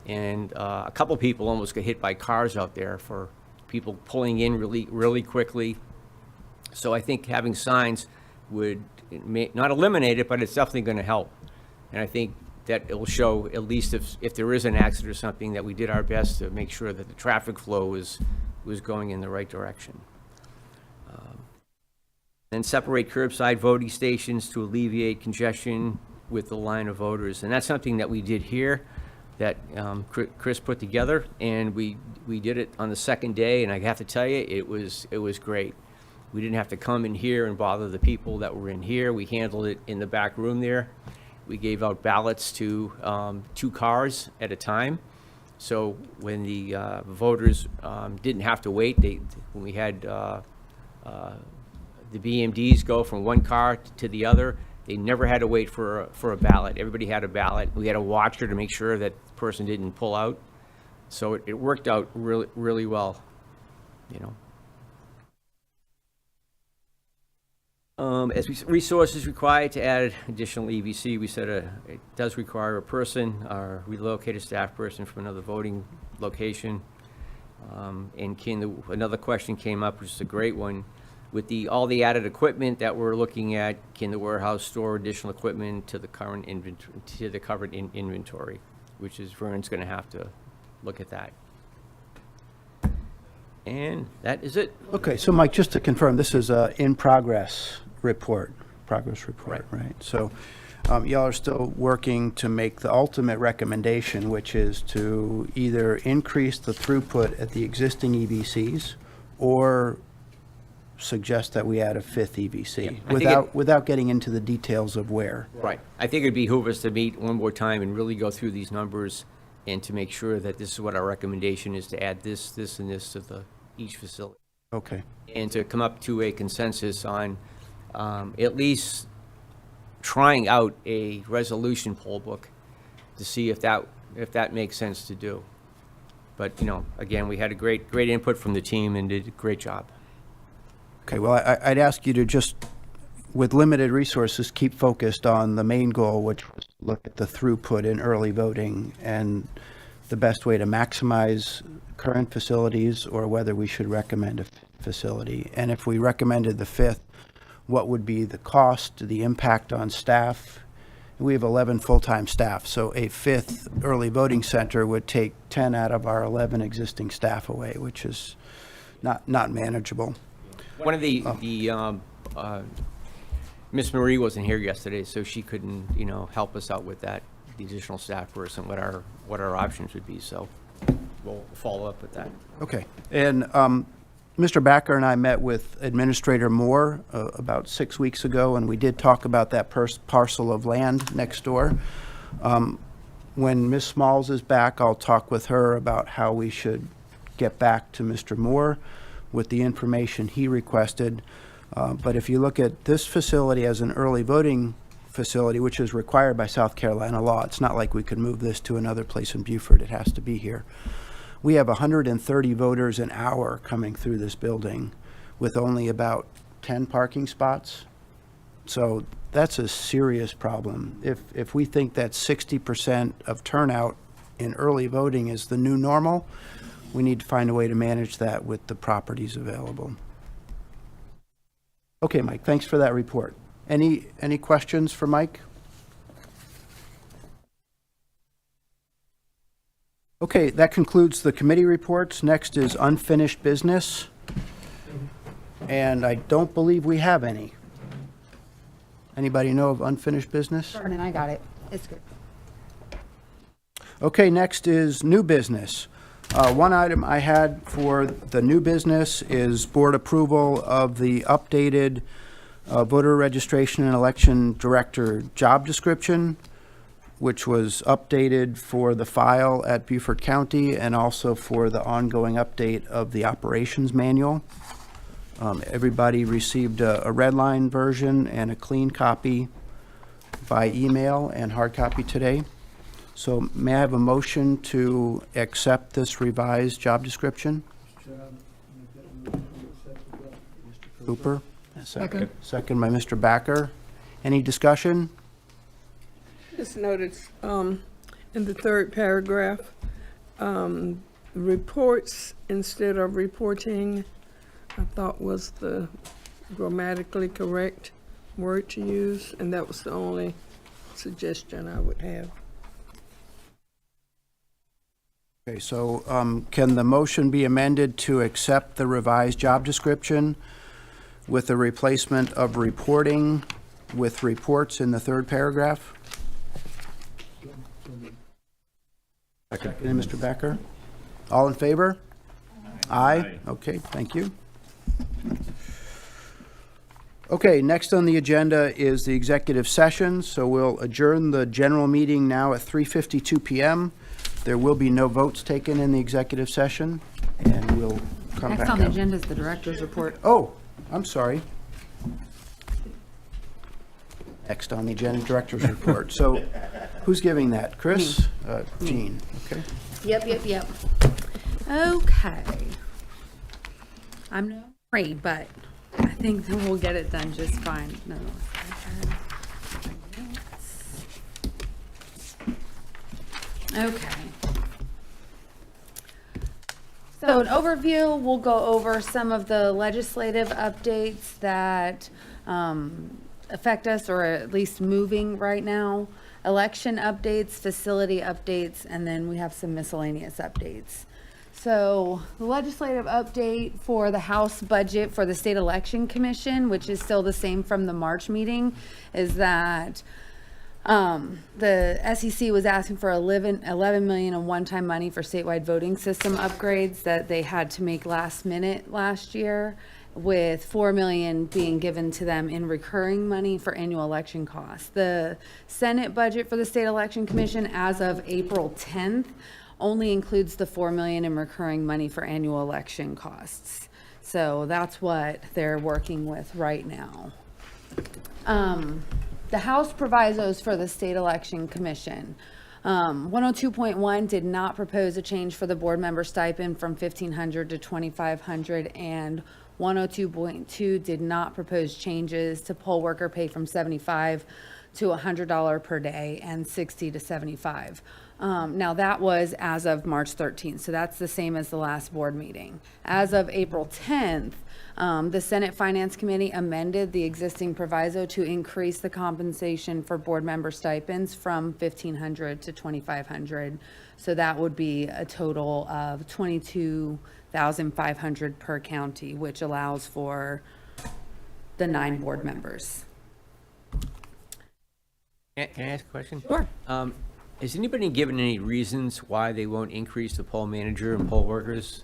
And a couple people almost got hit by cars out there for people pulling in really quickly. So I think having signs would not eliminate it, but it's definitely going to help. And I think that it will show, at least if there is an accident or something, that we did our best to make sure that the traffic flow was going in the right direction. Then separate curbside voting stations to alleviate congestion with the line of voters. And that's something that we did here, that Chris put together, and we did it on the second day, and I have to tell you, it was great. We didn't have to come in here and bother the people that were in here. We handled it in the back room there. We gave out ballots to 2 cars at a time. So when the voters didn't have to wait, when we had the BMDs go from one car to the other, they never had to wait for a ballot. Everybody had a ballot. We had a watcher to make sure that the person didn't pull out. So it worked out really well, As resources required to add additional EVC, we said it does require a person, or relocate a staff person from another voting location. And another question came up, which is a great one. With all the added equipment that we're looking at, can the warehouse store additional equipment to the current inventory, to the covered inventory, which is Vernon's going to have to look at that. And that is it. Okay, so Mike, just to confirm, this is a progress report, right? So y'all are still working to make the ultimate recommendation, which is to either increase the throughput at the existing EVCs or suggest that we add a 5th EVC, without getting into the details of where. Right. I think it'd behoove us to meet one more time and really go through these numbers and to make sure that this is what our recommendation is, to add this, and this to each facility. Okay. And to come up to a consensus on at least trying out a resolution poll book to see if that makes sense to do. But, again, we had a great input from the team and did a great job. Okay, well, I'd ask you to just, with limited resources, keep focused on the main goal, which was to look at the throughput in early voting and the best way to maximize current facilities, or whether we should recommend a facility. And if we recommended the 5th, what would be the cost, the impact on staff? We have 11 full-time staff, so a 5th early voting center would take 10 out of our 11 existing staff away, which is not manageable. One of the Miss Marie wasn't here yesterday, so she couldn't, help us out with that, the additional staff person, what our options would be. So we'll follow up with that. Okay. And Mr. Backer and I met with Administrator Moore about 6 weeks ago, and we did talk about that parcel of land next door. When Ms. Smalls is back, I'll talk with her about how we should get back to Mr. Moore with the information he requested. But if you look at this facility as an early voting facility, which is required by South Carolina law, it's not like we could move this to another place in Beaufort. It has to be here. We have 130 voters an hour coming through this building with only about 10 parking spots. So that's a serious problem. If we think that 60% of turnout in early voting is the new normal, we need to find a way to manage that with the properties available. Okay, Mike, thanks for that report. Any questions for Mike? Okay, that concludes the committee reports. Next is unfinished business. And I don't believe we have any. Anybody know of unfinished business? Vernon, I got it. It's good. Okay, next is new business. One item I had for the new business is board approval of the updated voter registration and election director job description, which was updated for the file at Beaufort County and also for the ongoing update of the operations manual. Everybody received a red line version and a clean copy by email and hard copy today. So may I have a motion to accept this revised job description? Cooper? Second. Second by Mr. Backer. Any discussion? Just noticed, in the third paragraph, reports instead of reporting, I thought was the grammatically correct word to use, and that was the only suggestion I would have. Okay, so can the motion be amended to accept the revised job description with the replacement of reporting with reports in the third paragraph? Second. And Mr. Becker? All in favor? Aye. Okay, thank you. Okay, next on the agenda is the executive session, so we'll adjourn the general meeting now at 3:52 PM. There will be no votes taken in the executive session, and we'll come back Next on the out. agenda is the director's report. Oh, I'm sorry. Next on the agenda, director's report. So who's giving that? Chris? Jean, okay. Yep. Okay. I'm no afraid, but I think that we'll get it done just fine. No. Okay. So an overview, we'll go over some of the legislative updates that affect us, or at least moving right now. Election updates, facility updates, and then we have some miscellaneous updates. So the legislative update for the House budget for the State Election Commission, which is still the same from the March meeting, is that the SEC was asking for 11 million in one-time money for statewide voting system upgrades that they had to make last minute last year, with 4 million being given to them in recurring money for annual election costs. The Senate budget for the State Election Commission as of April 10th only includes the 4 million in recurring money for annual election costs. So that's what they're working with right now. The House provisos for the State Election Commission. 102.1 did not propose a change for the board member stipend from $1,500 to $2,500, and 102.2 did not propose changes to poll worker pay from $75 to $100 per day and $60 to $75. Now that was as of March 13th, so that's the same as the last board meeting. As of April 10th, the Senate Finance Committee amended the existing proviso to increase the compensation for board member stipends from $1,500 to $2,500. So that would be a total of $22,500 per county, which allows for the 9 board members. Can I ask a question? Sure. Has anybody given any reasons why they won't increase the poll manager and poll workers?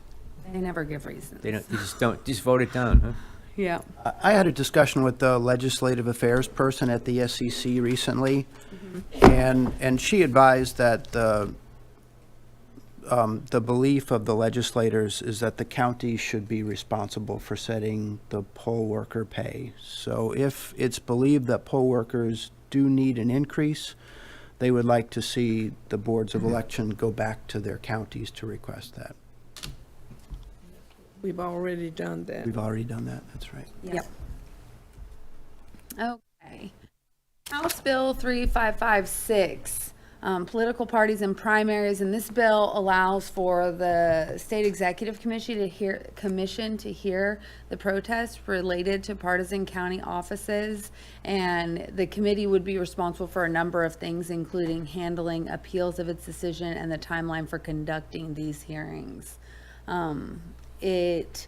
They never give reasons. They just vote it down, huh? Yeah. I had a discussion with the legislative affairs person at the SEC recently, and she advised that the belief of the legislators is that the county should be responsible for setting the poll worker pay. So if it's believed that poll workers do need an increase, they would like to see the boards of election go back to their counties to request that. We've already done that. We've already done that, that's right. Yep. Okay. House Bill 3556, political parties and primaries, and this bill allows for the State Executive Commission to hear the protests related to partisan county offices, and the committee would be responsible for a number of things, including handling appeals of its decision and the timeline for conducting these hearings. It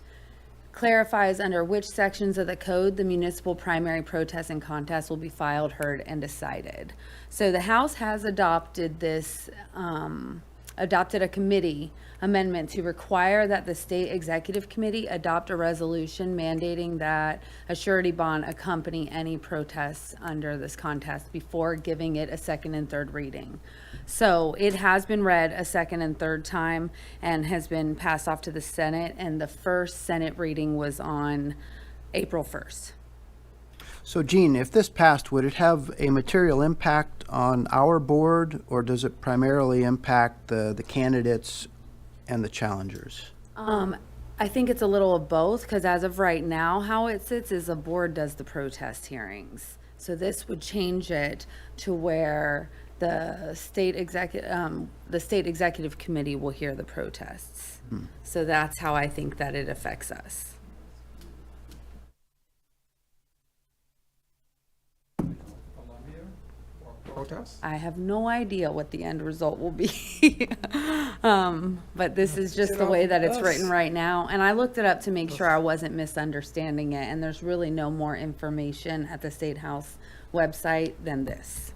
clarifies under which sections of the code the municipal primary protests and contests will be filed, heard, and decided. So the House has adopted this adopted a committee amendment to require that the state executive committee adopt a resolution mandating that a surety bond accompany any protests under this contest before giving it a second and third reading. So it has been read a second and third time and has been passed off to the Senate, and the first Senate reading was on April 1st. So Gene, if this passed, would it have a material impact on our board, or does it primarily impact the candidates and the challengers? I think it's a little of both, because as of right now, how it sits is the board does the protest hearings. So this would change it to where the state executive committee will hear the protests. So that's how I think that it affects us. Protest? I have no idea what the end result will be. But this is just the way that it's written right now. And I looked it up to make sure I wasn't misunderstanding it. And there's really no more information at the State House website than this.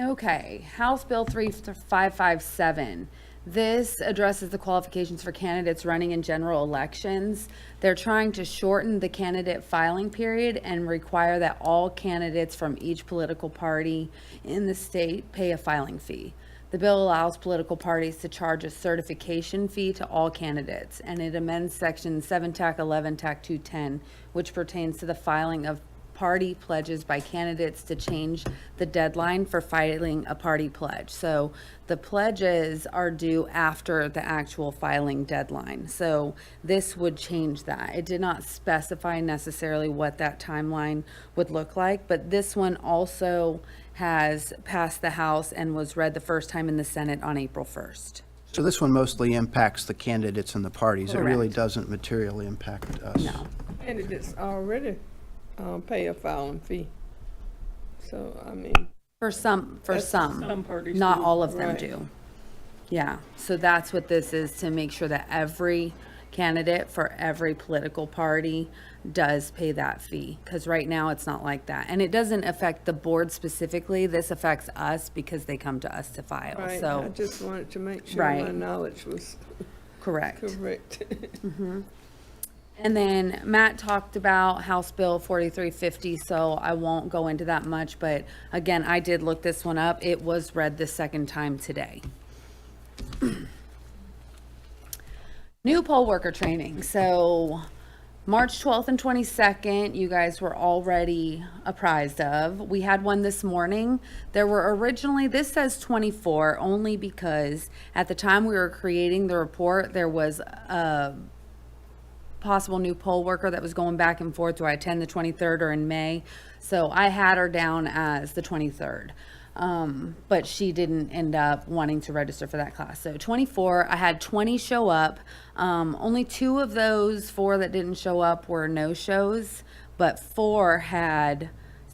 Okay, House Bill 3557. This addresses the qualifications for candidates running in general elections. They're trying to shorten the candidate filing period and require that all candidates from each political party in the state pay a filing fee. The bill allows political parties to charge a certification fee to all candidates, and it amends Section 7 TAC 11 TAC 210, which pertains to the filing of party pledges by candidates to change the deadline for filing a party pledge. So the pledges are due after the actual filing deadline. So this would change that. It did not specify necessarily what that timeline would look like, but this one also has passed the House and was read the first time in the Senate on April 1st. So this one mostly impacts the candidates and the parties. It really Correct. doesn't materially impact us. No. Candidates already pay a filing fee. So, I mean, For some, Some parties not do. all of them Right. do. Yeah, so that's what this is, to make sure that every candidate for every political party does pay that fee, because right now it's not like that. And it doesn't affect the board specifically, this affects us because they come to us to file, right, I so, just wanted to make sure my Right. knowledge was correct. correct. And then Matt talked about House Bill 4350, so I won't go into that much, but again, I did look this one up. It was read the second time today. New poll worker training. So March 12th and 22nd, you guys were already apprised of. We had one this morning. There were originally, this says 24, only because at the time we were creating the report, there was a possible new poll worker that was going back and forth. Do I attend the 23rd or in May? So I had her down as the 23rd. But she didn't end up wanting to register for that class. So 24, I had 20 show up. Only 2 of those 4 that didn't show up were no-shows, but 4 had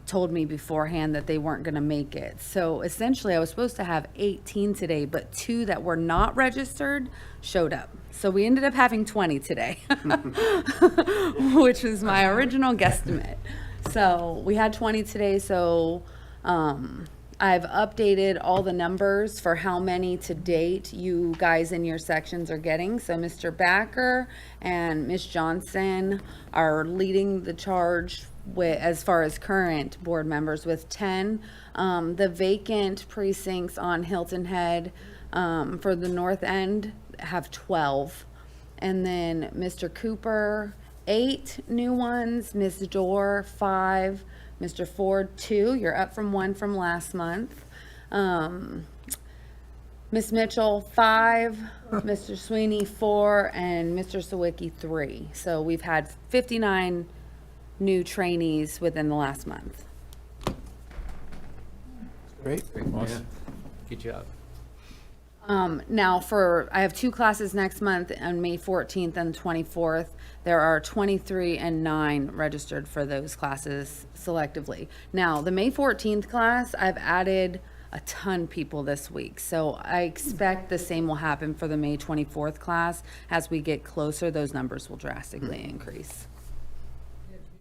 told me beforehand that they weren't going to make it. So essentially I was supposed to have 18 today, but 2 that were not registered showed up. So we ended up having 20 today, which was my original guesstimate. So we had 20 today. So I've updated all the numbers for how many to date you guys in your sections are getting. So Mr. Backer and Ms. Johnson are leading the charge with, as far as current board members, with 10. The vacant precincts on Hilton Head for the north end have 12. And then Mr. Cooper, 8 new ones, Ms. Dorr, 5, Mr. Ford, 2, you're up from 1 from last month. Ms. Mitchell, 5, Mr. Sweeney, 4, and Mr. Sawicki, 3. So we've had 59 new trainees within the last month. Great. Awesome. Good job. Now I have 2 classes next month on May 14th and 24th. There are 23 and 9 registered for those classes selectively. Now, the May 14th class, I've added a ton people this week. So I expect the same will happen for the May 24th class. As we get closer, those numbers will drastically increase.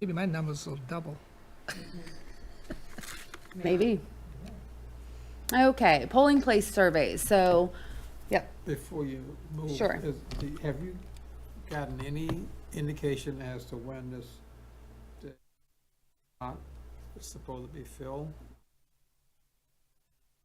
Maybe my numbers will double. Maybe. Okay, polling place surveys. So, yep, Before you move. Sure. Have you gotten any indication as to when this spot is supposed to be filled?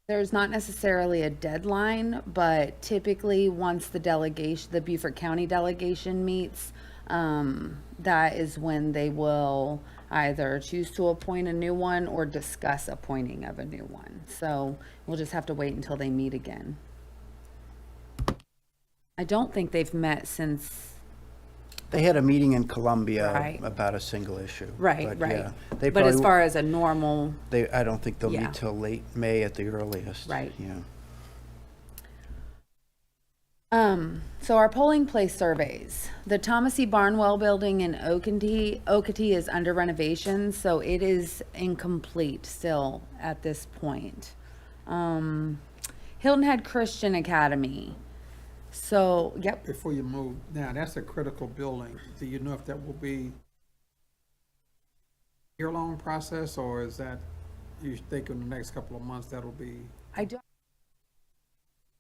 there's not necessarily a deadline, but typically once the delegation, the Beaufort County delegation meets, that is when they will either choose to appoint a new one or discuss appointing of a new one. So we'll just have to wait until they meet again. I don't think they've met since, They had a meeting in Columbia Right. about a single issue. right, But, right. yeah, they But as probably- far as a normal, I don't think they'll Yeah. meet till late May at the earliest. Right. Yeah. so our polling place surveys, the Thomas E. Barnwell building in Okatee is under renovation, so it is incomplete still at this point. Hilton Head Christian Academy. So, yep, Before you move, now, that's a critical building. Do you know if that will be year-long process, or is that, you think in the next couple of months that'll be? I don't,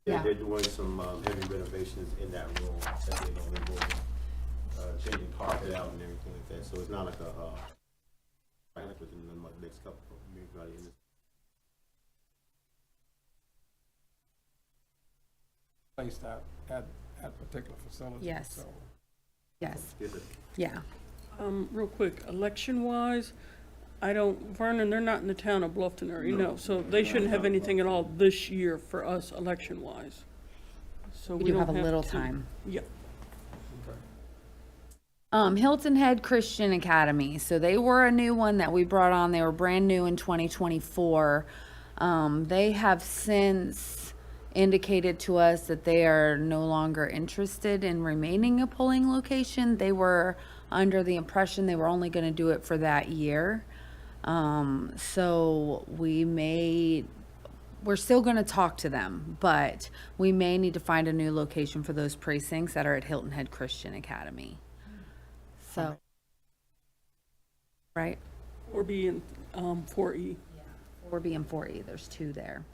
Yeah, Yeah. they're doing some heavy renovations in that room that they're gonna be doing, changing carpet out and everything like that, so it's not like like within the next couple of maybe by the end of Placed at particular facilities. Yes. So yes, this is- yeah. Real quick, election-wise, Vernon, they're not in the town of Bluffton area, no, so they shouldn't have anything at all this year for us election-wise. So We we do don't have a little to- time. Yeah. Hilton Head Christian Academy. So they were a new one that we brought on. They were brand new in 2024. They have since indicated to us that they are no longer interested in remaining a polling location. They were under the impression they were only going to do it for that year. So we're still going to talk to them, but we may need to find a new location for those precincts that are at Hilton Head Christian Academy. So, right, Or be in 4E. 4B and 4E, there's two there.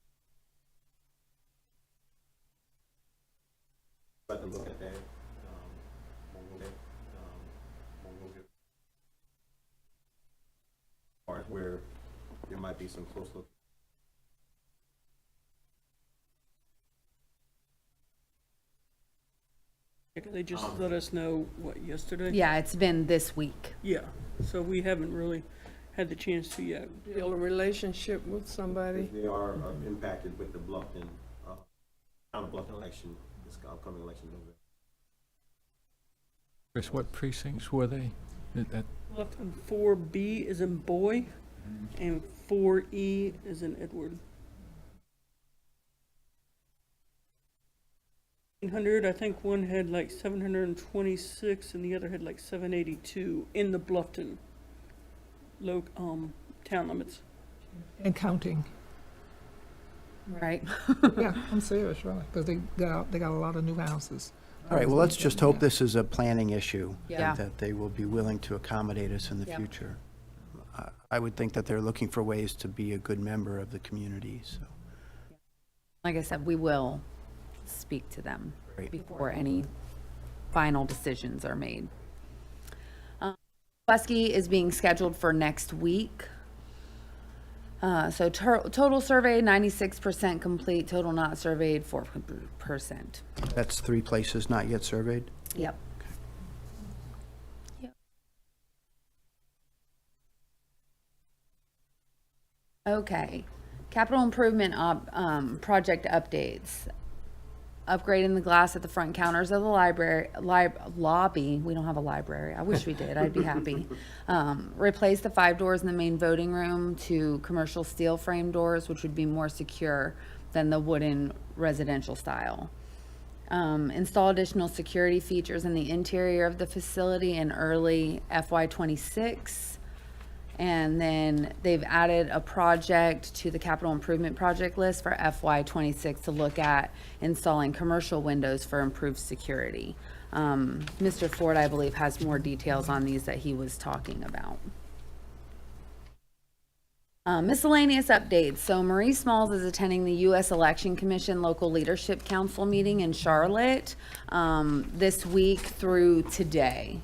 let them look at that, when we'll get part where there might be some close look. They just let us know, yesterday? Yeah, it's been this week. Yeah, so we haven't really had the chance to yet. Build a relationship with somebody. They are impacted with the Bluffton, town of Bluffton election, this upcoming election. Chris, what precincts were they? Left on 4B is in Boy, and 4E is in Edward. 100, I think one had like 726 and the other had like 782 in the Bluffton town limits. And counting. Right. Yeah, I'm serious, really, because they got a lot of new houses. All right, well, let's just hope this is a planning issue. Yeah. And that they will be willing to accommodate us in the Yep. future. I would think that they're looking for ways to be a good member of the community, so. Like I said, we will speak to them Great. before any final decisions are made. Lusky is being scheduled for next week. So total survey, 96% complete, total not surveyed, 4%. That's 3 places not yet surveyed? Yep. Yep. Okay, capital improvement project updates. Upgrading the glass at the front counters of the lobby. We don't have a library. I wish we did. I'd be happy. Replace the 5 doors in the main voting room to commercial steel frame doors, which would be more secure than the wooden residential style. Install additional security features in the interior of the facility in early FY26. And then they've added a project to the capital improvement project list for FY26 to look at installing commercial windows for improved security. Mr. Ford, I believe, has more details on these that he was talking about. Miscellaneous updates. So Marie Smalls is attending the U.S. Election Commission Local Leadership Council meeting in Charlotte this week through today.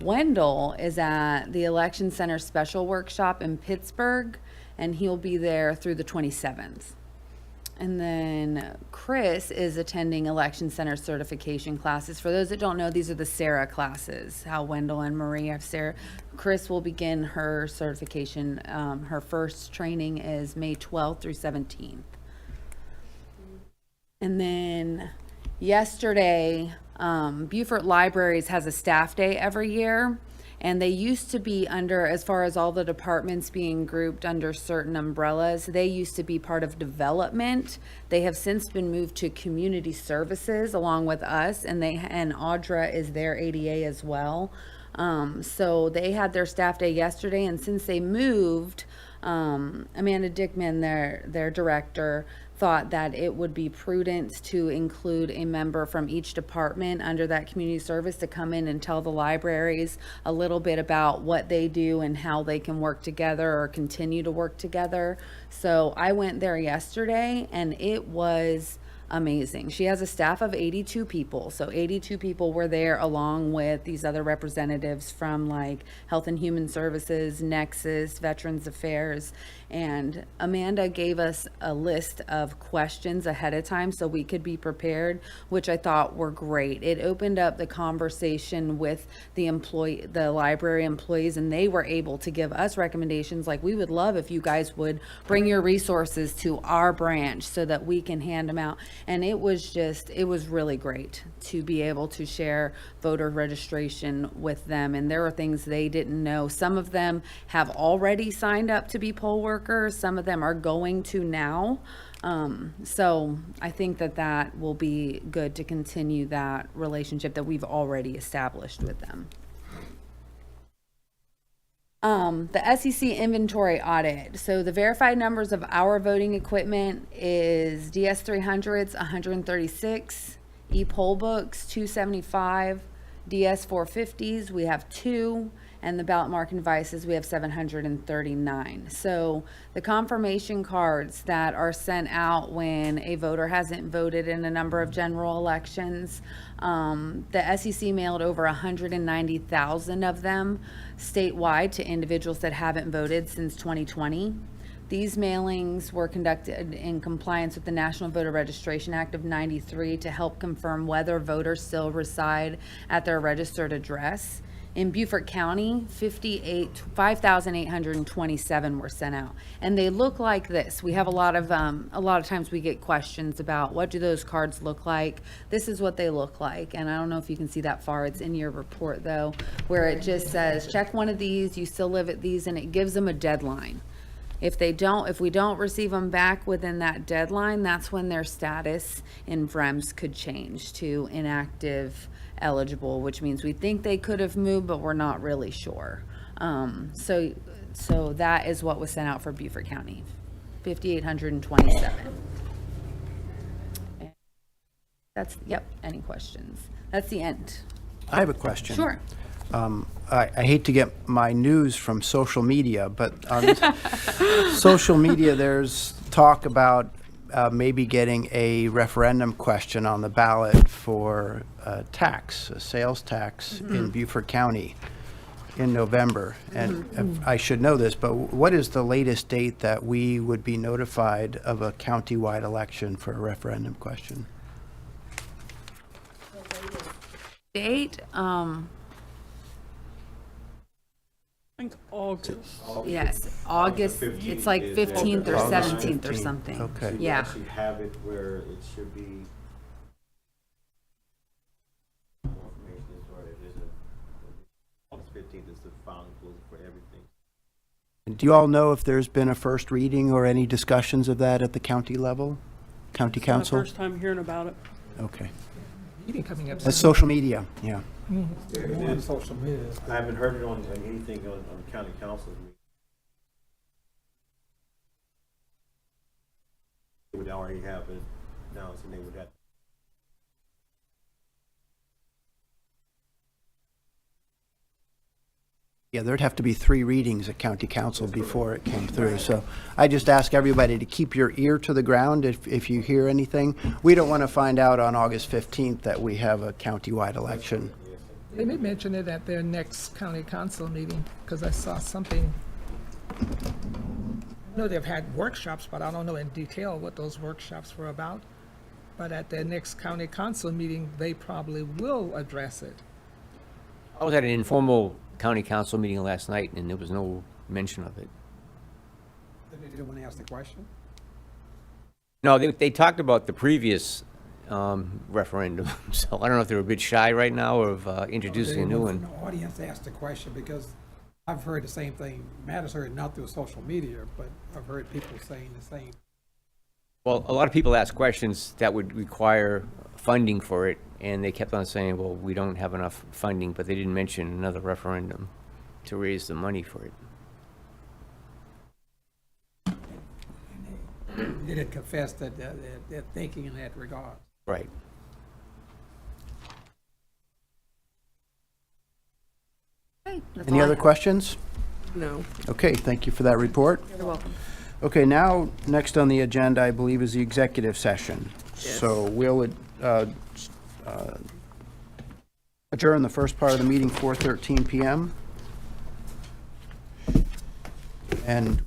Wendell is at the Election Center Special Workshop in Pittsburgh, and he'll be there through the 27th. And then Chris is attending Election Center certification classes. For those that don't know, these are the Sarah classes, how Wendell and Marie have Sarah. Chris will begin her certification. Her first training is May 12th through 17th. And then yesterday, Beaufort Libraries has a staff day every year. And they used to be under, as far as all the departments being grouped under certain umbrellas, they used to be part of development. They have since been moved to community services along with us, and Audra is their ADA as well. So they had their staff day yesterday, and since they moved, Amanda Dickman, their director, thought that it would be prudent to include a member from each department under that community service to come in and tell the libraries a little bit about what they do and how they can work together or continue to work together. So I went there yesterday, and it was amazing. She has a staff of 82 people. So 82 people were there along with these other representatives from like Health and Human Services, Nexus, Veterans Affairs. And Amanda gave us a list of questions ahead of time so we could be prepared, which I thought were great. It opened up the conversation with the library employees, and they were able to give us recommendations like, we would love if you guys would bring your resources to our branch so that we can hand them out. And it was really great to be able to share voter registration with them. And there are things they didn't know. Some of them have already signed up to be poll workers. Some of them are going to now. So I think that will be good to continue that relationship that we've already established with them. The SEC inventory audit. So the verified numbers of our voting equipment is DS300s, 136, e-poll books, 275, DS450s, we have 2, and the ballot marking devices, we have 739. So the confirmation cards that are sent out when a voter hasn't voted in a number of general elections, the SEC mailed over 190,000 of them statewide to individuals that haven't voted since 2020. These mailings were conducted in compliance with the National Voter Registration Act of '93 to help confirm whether voters still reside at their registered address. In Beaufort County, 5,827 were sent out, and they look like this. We have a lot of times we get questions about what do those cards look like. This is what they look like, and I don't know if you can see that far. It's in your report though, where it just says check one of these. You still live at these, and it gives them a deadline. If we don't receive them back within that deadline, that's when their status in VREMS could change to inactive eligible, which means we think they could have moved, but we're not really sure. So that is what was sent out for Beaufort County, 5,827. Any questions? That's the end. I have a question. Sure. I hate to get my news from social media, but on social media, there's talk about maybe getting a referendum question on the ballot for a sales tax in Beaufort County in November. And I should know this, but what is the latest date that we would be notified of a county-wide election for a referendum question? Date, I think August. yes, August, it's like 15th or August 17th or 15th. something. Okay. We Yeah. actually have it where it should be. More information is right. It is August 15th is the final closing for everything. And do you all know if there's been a first reading or any discussions of that at the county level? County My council? first time hearing about it. Okay. Meeting coming up. That's social media, yeah. More on social media. I haven't heard it on anything on the county council meeting. already have it announced, and they would have. Yeah, there'd have to be 3 readings at county council before it came through. So I just ask everybody to keep your ear to the ground if you hear anything. We don't want to find out on August 15th that we have a countywide election. They may mention it at their next county council meeting, because I saw something. I know they've had workshops, but I don't know in detail what those workshops were about. But at their next county council meeting, they probably will address it. I was at an informal county council meeting last night, and there was no mention of it. Did anyone ask the question? No, they talked about the previous referendum, so I don't know if they're a bit shy right now of introducing a new one. The audience asked the question, because I've heard the same thing. Matt has heard not through social media, but I've heard people saying the same. Well, a lot of people ask questions that would require funding for it, and they kept on saying, well, we don't have enough funding, but they didn't mention another referendum to raise the money for it. They did confess that they're thinking in that regard. Right. Okay, that's Any all I other have. questions? No. Okay, thank you for that report. You're welcome. Okay, now, next on the agenda, I believe, is the executive session. So we'll adjourn the first part of the meeting, 4:13 PM. And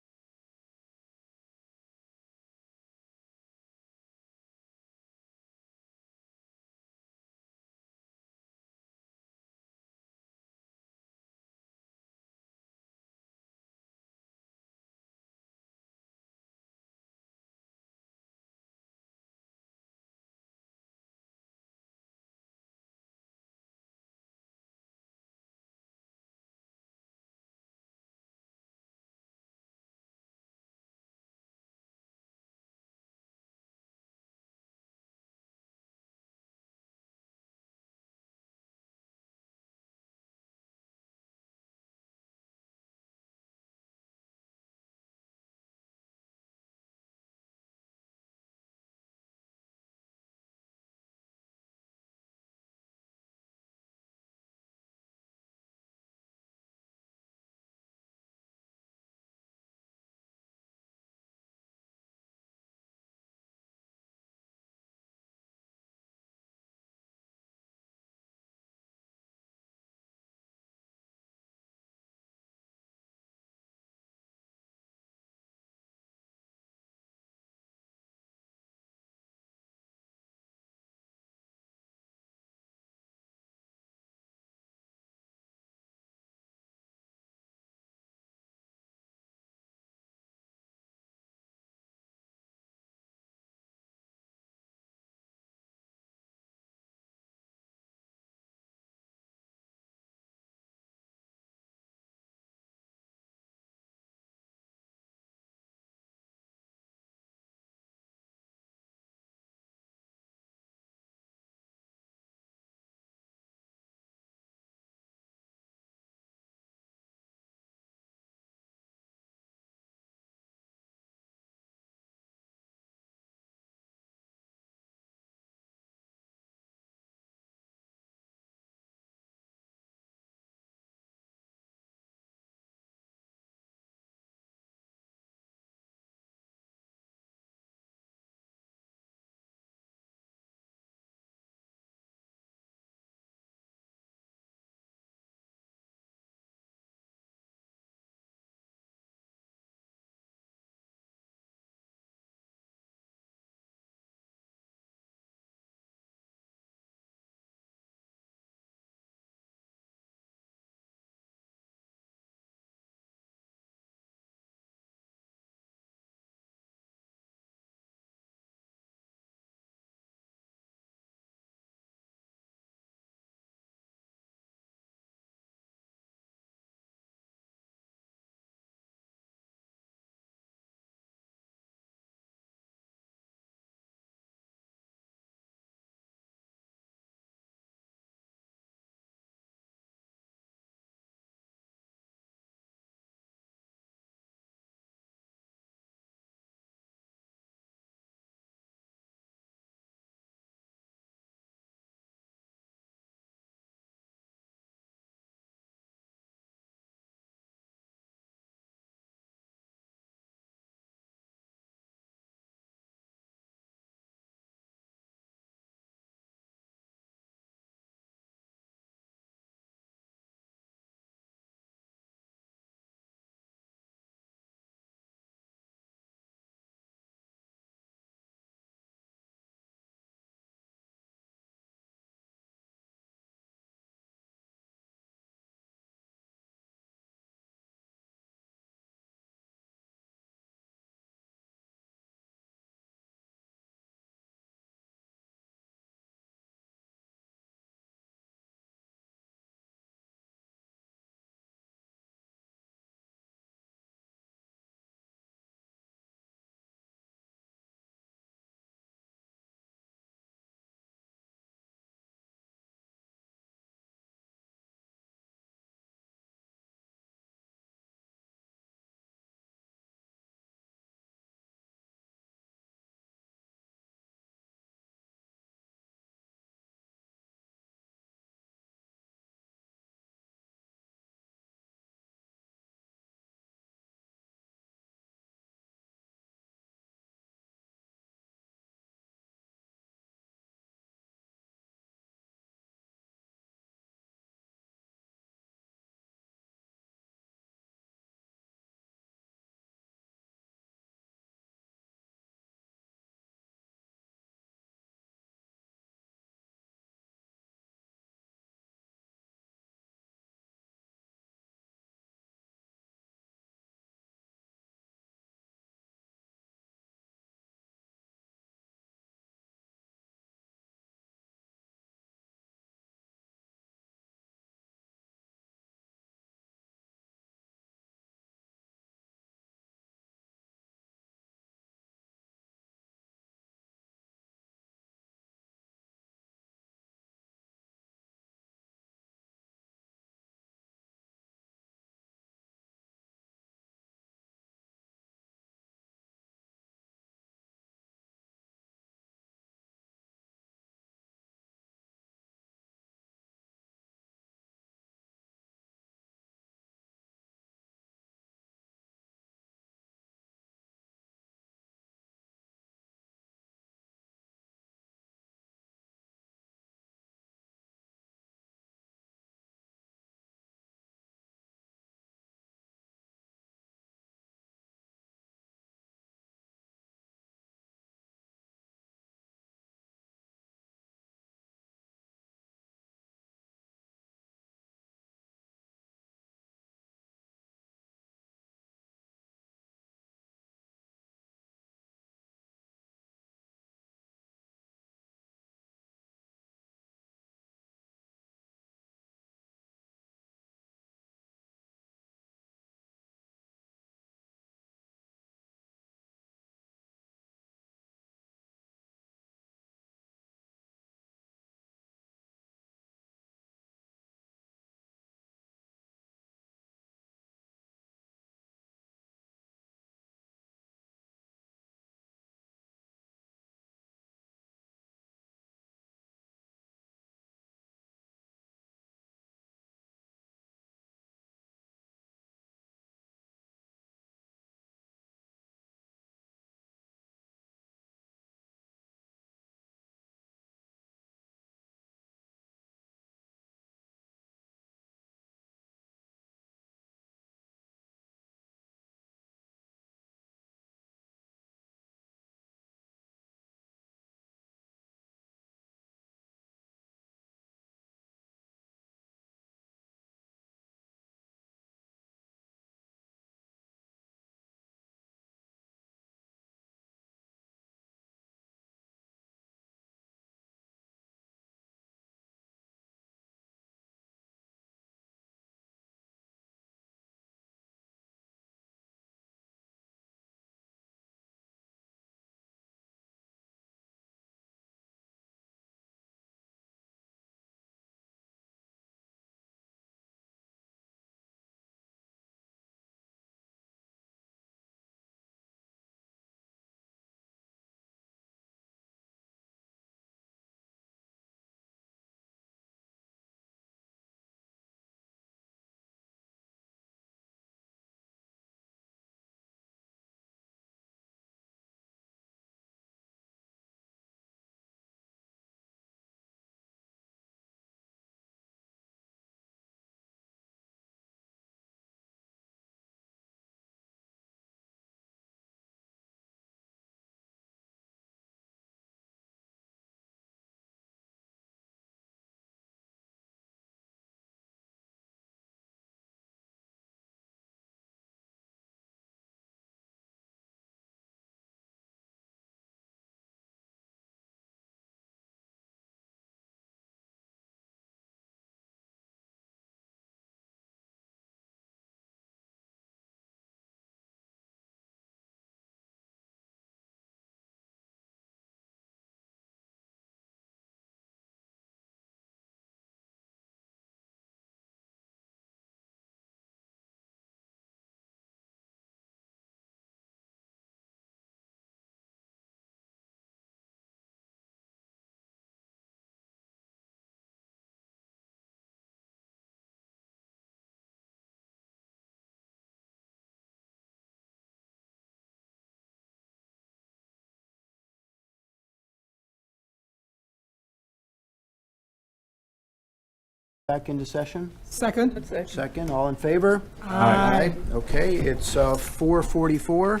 back into session? Second? Second, all in favor? Aye. Okay, it's 4:44.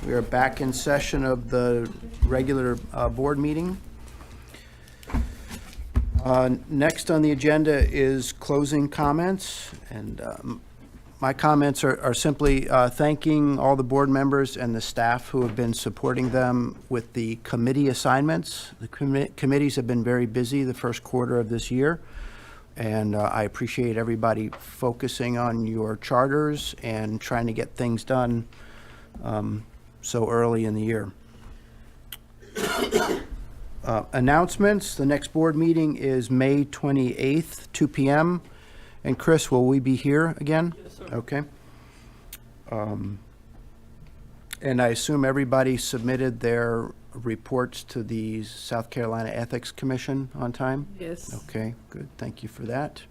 We are back in session of the regular board meeting. Next on the agenda is closing comments, and my comments are simply thanking all the board members and the staff who have been supporting them with the committee assignments. The committees have been very busy the first quarter of this year, and I appreciate everybody focusing on your charters and trying to get things done so early in the year. Announcements, the next board meeting is May 28th, 2 p.m. And Chris, will we be here again? Yes, sir. Okay. And I assume everybody submitted their reports to the South Carolina Ethics Commission on time? Yes. Okay, good. Thank you for that.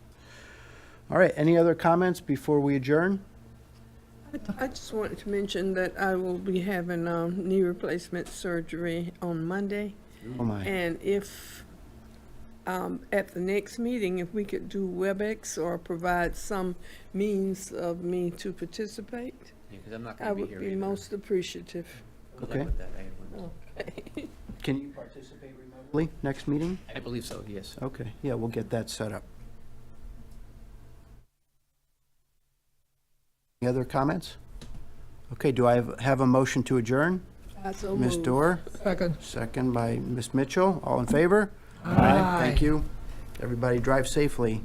All right, any other comments before we adjourn? I just wanted to mention that I will be having knee replacement surgery on Monday. Oh, my. And if, at the next meeting, if we could do WebEx or provide some means of me to participate, Because I'm not I gonna be would here be either. most appreciative. Good luck Okay. with that. I Okay. Can you participate remotely next meeting? believe so, yes. Okay, yeah, we'll get that set up. Any other comments? Okay, do I have a motion to adjourn? So Ms. moved. Dorr, Second. second by Ms. Mitchell. All in favor? Aye. Thank you. Everybody drive safely.